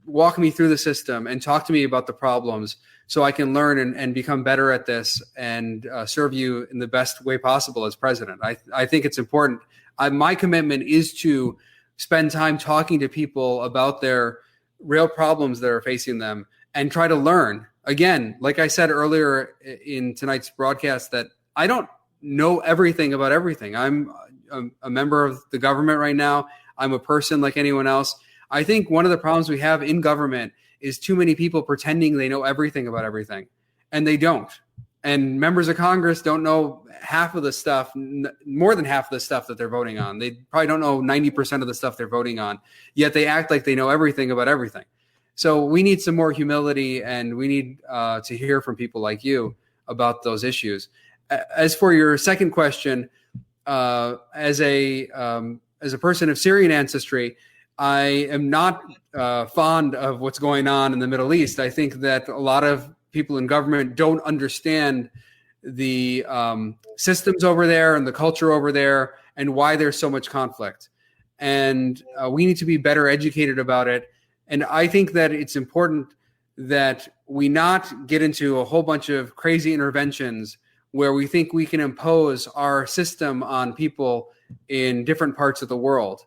walk me through the system and talk to me about the problems so I can learn and become better at this and serve you in the best way possible as president. I think it's important. My commitment is to spend time talking to people about their real problems that are facing them and try to learn. Again, like I said earlier in tonight's broadcast, that I don't know everything about everything. I'm a member of the government right now. I'm a person like anyone else. I think one of the problems we have in government is too many people pretending they know everything about everything, and they don't. And members of Congress don't know half of the stuff, more than half of the stuff that they're voting on. They probably don't know 90% of the stuff they're voting on, yet they act like they know everything about everything. So we need some more humility, and we need to hear from people like you about those issues. As for your second question, as a person of Syrian ancestry, I am not fond of what's going on in the Middle East. I think that a lot of people in government don't understand the systems over there and the culture over there and why there's so much conflict. And we need to be better educated about it. And I think that it's important that we not get into a whole bunch of crazy interventions where we think we can impose our system on people in different parts of the world.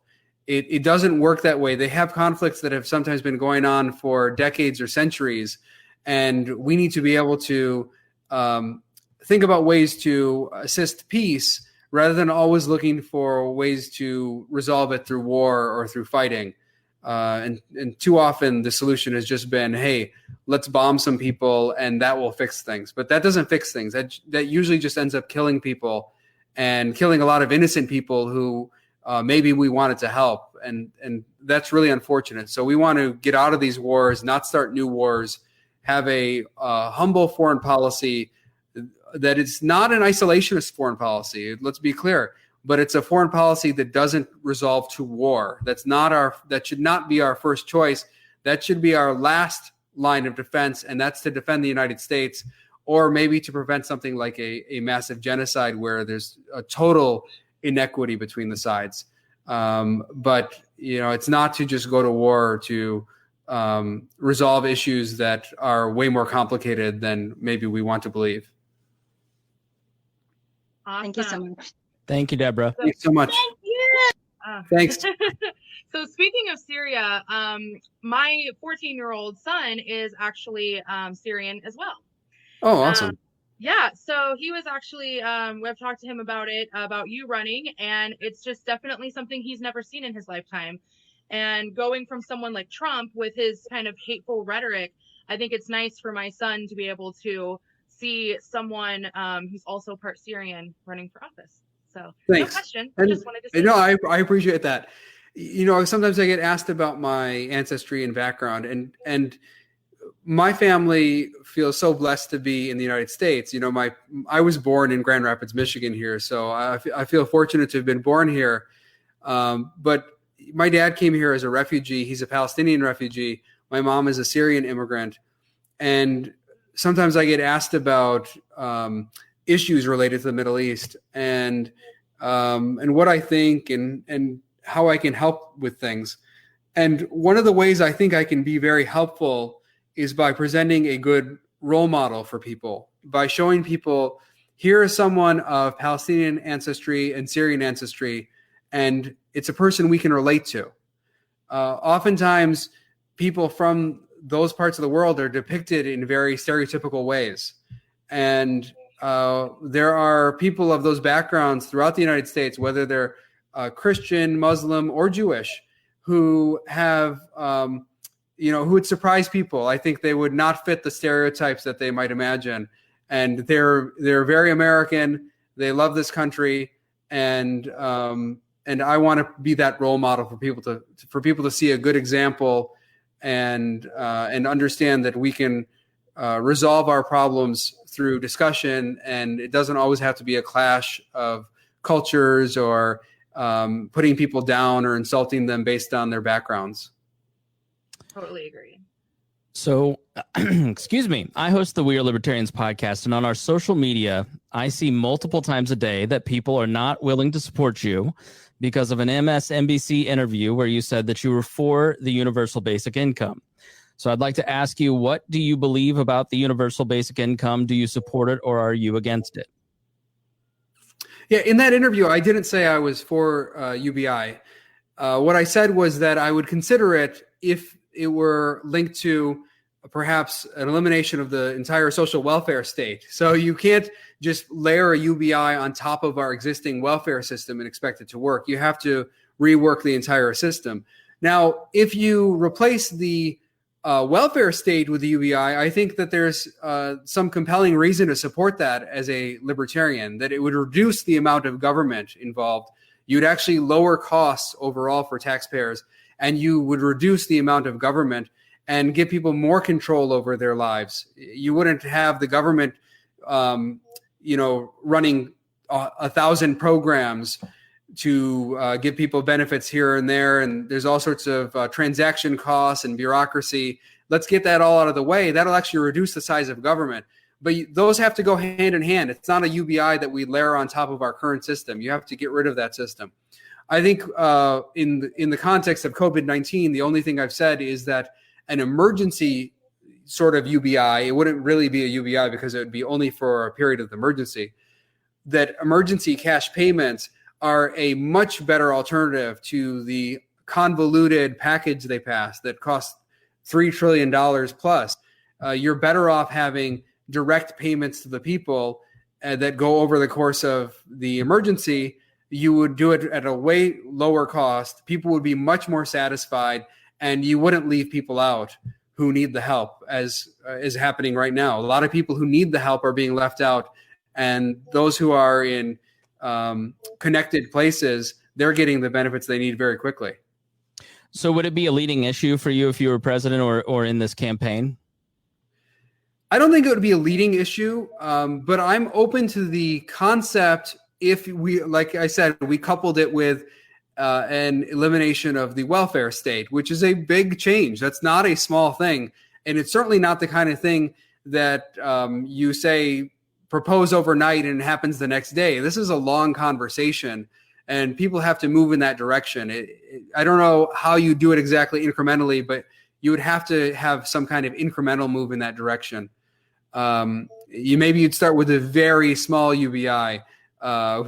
It doesn't work that way. They have conflicts that have sometimes been going on for decades or centuries, and we need to be able to think about ways to assist peace rather than always looking for ways to resolve it through war or through fighting. And too often the solution has just been, hey, let's bomb some people and that will fix things. But that doesn't fix things. That usually just ends up killing people and killing a lot of innocent people who maybe we wanted to help. And that's really unfortunate. So we want to get out of these wars, not start new wars, have a humble foreign policy that it's not an isolationist foreign policy. Let's be clear. But it's a foreign policy that doesn't resolve to war. That should not be our first choice. That should be our last line of defense, and that's to defend the United States, or maybe to prevent something like a massive genocide where there's a total inequity between the sides. But it's not to just go to war to resolve issues that are way more complicated than maybe we want to believe. Awesome. Thank you so much. Thank you, Deborah. Thanks so much. Thanks. So speaking of Syria, my 14-year-old son is actually Syrian as well. Oh, awesome. Yeah, so he was actually, we've talked to him about it, about you running, and it's just definitely something he's never seen in his lifetime. And going from someone like Trump with his kind of hateful rhetoric, I think it's nice for my son to be able to see someone who's also part Syrian running for office. So thanks. No question. And, just wanted to say no, I appreciate that. Sometimes I get asked about my ancestry and background, and my family feels so blessed to be in the United States. I was born in Grand Rapids, Michigan here, so I feel fortunate to have been born here. But my dad came here as a refugee. He's a Palestinian refugee. My mom is a Syrian immigrant. And sometimes I get asked about issues related to the Middle East and what I think and how I can help with things. And one of the ways I think I can be very helpful is by presenting a good role model for people, by showing people, here is someone of Palestinian ancestry and Syrian ancestry, and it's a person we can relate to. Oftentimes, people from those parts of the world are depicted in very stereotypical ways. And there are people of those backgrounds throughout the United States, whether they're Christian, Muslim, or Jewish, who have, who would surprise people. I think they would not fit the stereotypes that they might imagine. And they're very American. They love this country. And I want to be that role model for people to see a good example and understand that we can resolve our problems through discussion, and it doesn't always have to be a clash of cultures or putting people down or insulting them based on their backgrounds. Totally agree. So, excuse me, I host the We Are Libertarians podcast, and on our social media, I see multiple times a day that people are not willing to support you because of an MSNBC interview where you said that you were for the universal basic income. So I'd like to ask you, what do you believe about the universal basic income? Do you support it, or are you against it? Yeah, in that interview, I didn't say I was for UBI. What I said was that I would consider it if it were linked to perhaps an elimination of the entire social welfare state. So you can't just layer a UBI on top of our existing welfare system and expect it to work. You have to rework the entire system. Now, if you replace the welfare state with the UBI, I think that there's some compelling reason to support that as a libertarian, that it would reduce the amount of government involved. You'd actually lower costs overall for taxpayers, and you would reduce the amount of government and give people more control over their lives. You wouldn't have the government, running 1,000 programs to give people benefits here and there. And there's all sorts of transaction costs and bureaucracy. Let's get that all out of the way. That'll actually reduce the size of government. But those have to go hand in hand. It's not a UBI that we layer on top of our current system. You have to get rid of that system. I think in the context of COVID-19, the only thing I've said is that an emergency sort of UBI, it wouldn't really be a UBI because it would be only for a period of emergency, that emergency cash payments are a much better alternative to the convoluted package they passed that cost $3 trillion plus. You're better off having direct payments to the people that go over the course of the emergency. You would do it at a way lower cost. People would be much more satisfied, and you wouldn't leave people out who need the help, as is happening right now. A lot of people who need the help are being left out, and those who are in connected places, they're getting the benefits they need very quickly. So would it be a leading issue for you if you were president or in this campaign? I don't think it would be a leading issue, but I'm open to the concept if we, like I said, we coupled it with an elimination of the welfare state, which is a big change. That's not a small thing. And it's certainly not the kind of thing that you say propose overnight and it happens the next day. This is a long conversation, and people have to move in that direction. I don't know how you do it exactly incrementally, but you would have to have some kind of incremental move in that direction. You'd start with a very small UBI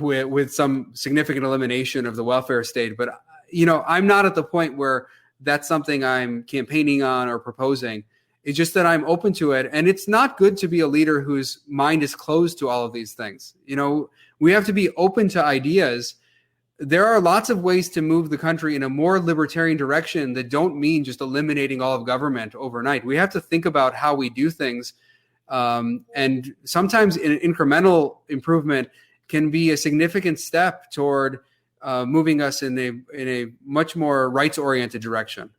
with some significant elimination of the welfare state. But, I'm not at the point where that's something I'm campaigning on or proposing. It's just that I'm open to it. And it's not good to be a leader whose mind is closed to all of these things. We have to be open to ideas. There are lots of ways to move the country in a more libertarian direction that don't mean just eliminating all of government overnight. We have to think about how we do things. And sometimes an incremental improvement can be a significant step toward moving us in a much more rights-oriented direction.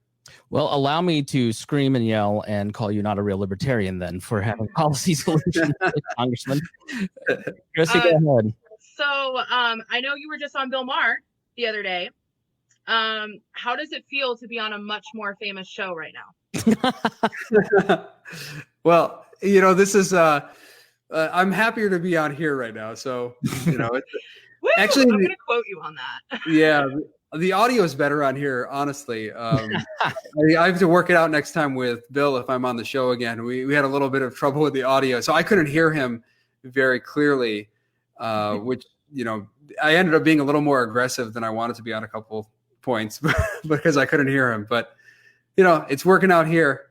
Well, allow me to scream and yell and call you not a real libertarian then for having policy solutions, Congressman. Kris, go ahead. So I know you were just on Bill Maher the other day. How does it feel to be on a much more famous show right now? Well, this is I'm happier to be on here right now. So, actually, I'm going to quote you on that. Yeah, the audio is better on here, honestly. I have to work it out next time with Bill if I'm on the show again. We had a little bit of trouble with the audio, so I couldn't hear him very clearly, which, I ended up being a little more aggressive than I wanted to be on a couple points because I couldn't hear him. But, it's working out here.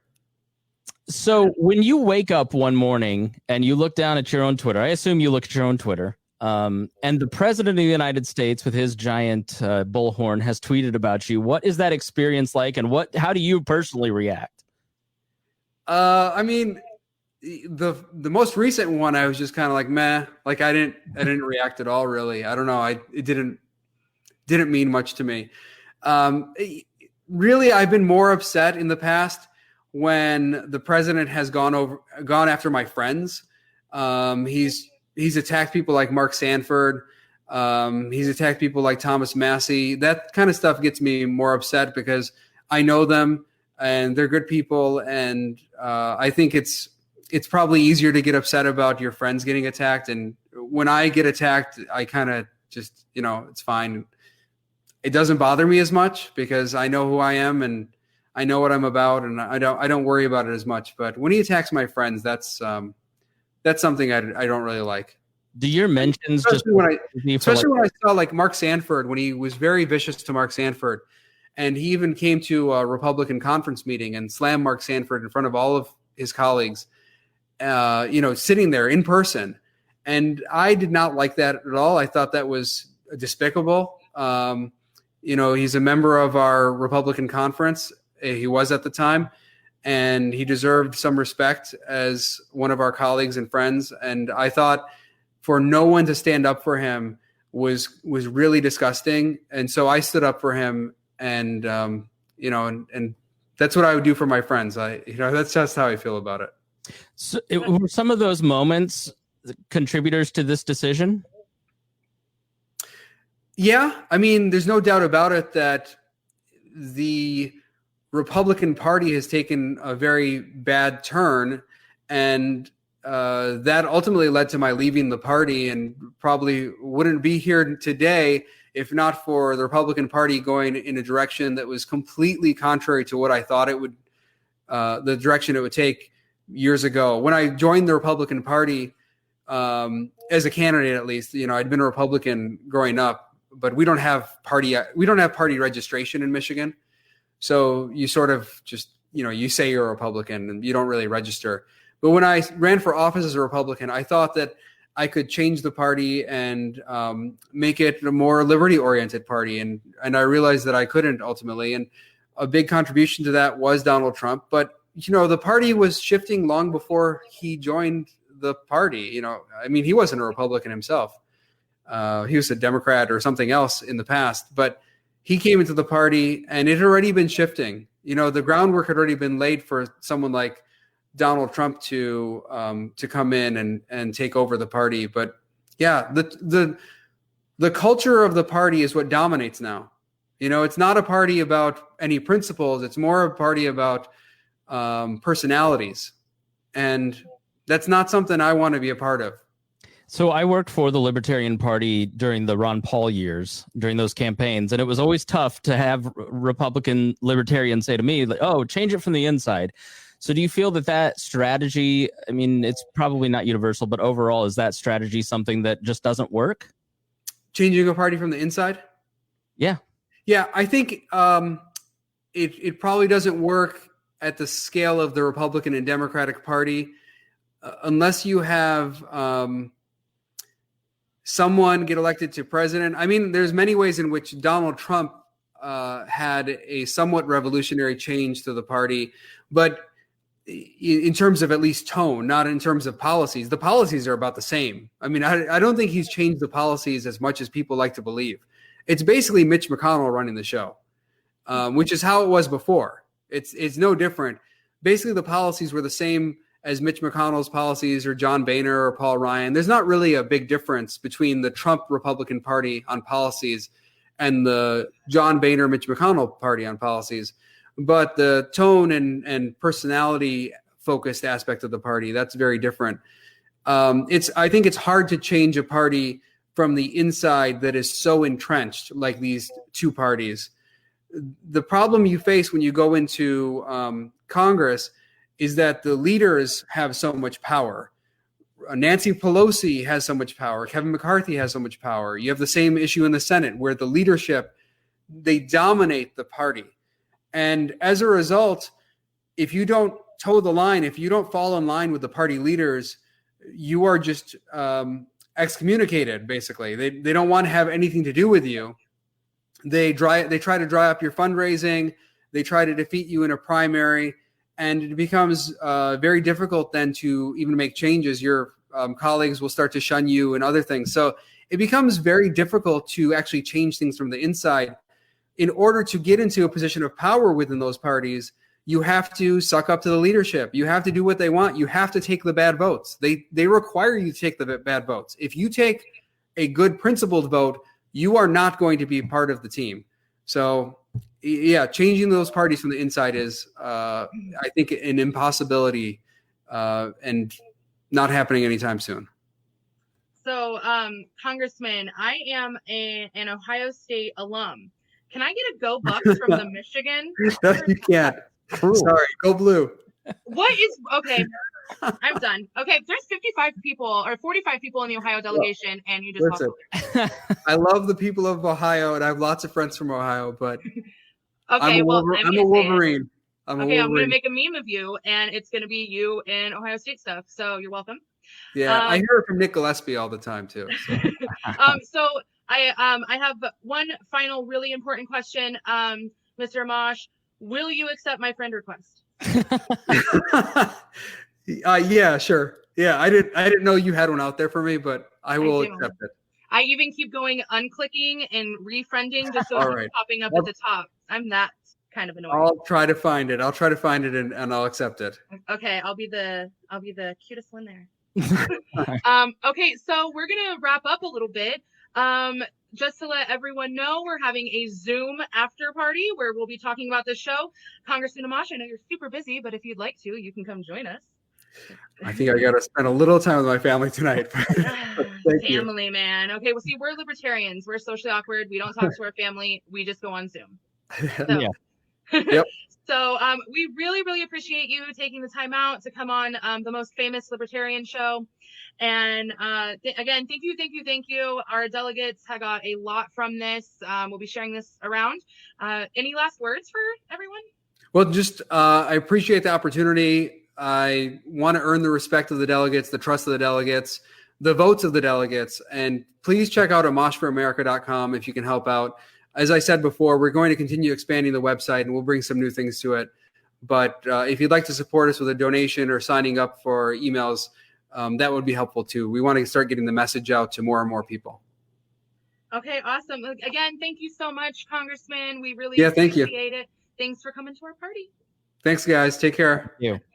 So when you wake up one morning and you look down at your own Twitter, I assume you look at your own Twitter, and the president of the United States with his giant bullhorn has tweeted about you. What is that experience like, and how do you personally react? I mean, the most recent one, I was just kind of like, meh, like I didn't react at all, really. I don't know. It didn't mean much to me. Really, I've been more upset in the past when the president has gone after my friends. He's attacked people like Mark Sanford. He's attacked people like Thomas Massey. That kind of stuff gets me more upset because I know them and they're good people. And I think it's probably easier to get upset about your friends getting attacked. And when I get attacked, I kind of just, it's fine. It doesn't bother me as much because I know who I am and I know what I'm about, and I don't worry about it as much. But when he attacks my friends, that's something I don't really like. Do your mentions especially when I saw like Mark Sanford, when he was very vicious to Mark Sanford, and he even came to a Republican conference meeting and slammed Mark Sanford in front of all of his colleagues, sitting there in person, and I did not like that at all. I thought that was despicable. He's a member of our Republican conference. He was at the time, and he deserved some respect as one of our colleagues and friends. And I thought for no one to stand up for him was really disgusting. And so I stood up for him, and and that's what I would do for my friends. That's just how I feel about it. So were some of those moments contributors to this decision? Yeah, I mean, there's no doubt about it that the Republican Party has taken a very bad turn, and that ultimately led to my leaving the party, and probably wouldn't be here today if not for the Republican Party going in a direction that was completely contrary to what I thought it would, the direction it would take years ago. When I joined the Republican Party, as a candidate, at least, I'd been a Republican growing up, but we don't have party registration in Michigan. So you sort of just, you say you're a Republican and you don't really register. But when I ran for office as a Republican, I thought that I could change the party and make it a more liberty-oriented party. And I realized that I couldn't ultimately. And a big contribution to that was Donald Trump. But, the party was shifting long before he joined the party. I mean, he wasn't a Republican himself. He was a Democrat or something else in the past, but he came into the party and it had already been shifting. The groundwork had already been laid for someone like Donald Trump to come in and take over the party. But yeah, the culture of the party is what dominates now. It's not a party about any principles. It's more a party about personalities. And that's not something I want to be a part of. So I worked for the Libertarian Party during the Ron Paul years, during those campaigns, and it was always tough to have Republican libertarians say to me, like, "Oh, change it from the inside." So do you feel that strategy, I mean, it's probably not universal, but overall, is that strategy something that just doesn't work? Changing a party from the inside? Yeah. Yeah, I think it probably doesn't work at the scale of the Republican and Democratic Party unless you have someone get elected to president. I mean, there's many ways in which Donald Trump had a somewhat revolutionary change to the party, but in terms of at least tone, not in terms of policies. The policies are about the same. I mean, I don't think he's changed the policies as much as people like to believe. It's basically Mitch McConnell running the show, which is how it was before. It's no different. Basically, the policies were the same as Mitch McConnell's policies or John Boehner or Paul Ryan. There's not really a big difference between the Trump Republican Party on policies and the John Boehner, Mitch McConnell Party on policies. But the tone and personality focused aspect of the party, that's very different. I think it's hard to change a party from the inside that is so entrenched like these two parties. The problem you face when you go into Congress is that the leaders have so much power. Nancy Pelosi has so much power. Kevin McCarthy has so much power. You have the same issue in the Senate where the leadership, they dominate the party. And as a result, if you don't toe the line, if you don't fall in line with the party leaders, you are just excommunicated, basically. They don't want to have anything to do with you. They try to dry up your fundraising. They try to defeat you in a primary. And it becomes very difficult then to even make changes. Your colleagues will start to shun you and other things. So it becomes very difficult to actually change things from the inside. In order to get into a position of power within those parties, you have to suck up to the leadership. You have to do what they want. You have to take the bad votes. They require you to take the bad votes. If you take a good principled vote, you are not going to be part of the team. So yeah, changing those parties from the inside is, I think, an impossibility and not happening anytime soon. So, Congressman, I am an Ohio State alum. Can I get a go Bucks from the Michigan? No, you can't. Sorry, go blue. What is okay? I'm done. Okay, there's 55 people or 45 people in the Ohio delegation, and you just Listen, I love the people of Ohio, and I have lots of friends from Ohio, but okay, I'm a Wolverine. I'm going to make a meme of you, and it's going to be you in Ohio State stuff. So you're welcome. Yeah, I hear it from Nick Gillespie all the time too. So. So I have one final really important question, Mr. Amash. Will you accept my friend request? Yeah, sure. Yeah, I didn't know you had one out there for me, but I will accept it. I even keep going unclicking and refriending just so it's popping up at the top. I'm that kind of annoying. I'll try to find it. And I'll accept it. Okay, I'll be the cutest one there. Okay, so we're gonna wrap up a little bit. Just to let everyone know, we're having a Zoom after party where we'll be talking about the show. Congressman Amash, I know you're super busy, but if you'd like to, you can come join us. I think I got to spend a little time with my family tonight. Thank you. Family, man. Okay, well, see, we're libertarians. We're socially awkward. We don't talk to our family. We just go on Zoom. So. Yeah. Yep. So we really, really appreciate you taking the time out to come on the most famous libertarian show. And again, thank you. Our delegates have got a lot from this. We'll be sharing this around. Any last words for everyone? Well, just I appreciate the opportunity. I want to earn the respect of the delegates, the trust of the delegates, the votes of the delegates. And please check out amashforamerica.com if you can help out. as I said before, we're going to continue expanding the website, and we'll bring some new things to it. But if you'd like to support us with a donation or signing up for emails, that would be helpful too. We want to start getting the message out to more and more people. Okay, awesome. Again, thank you so much, Congressman. We really thank you. appreciate it. Thanks for coming to our party. Thanks, guys. Take care. Thank you.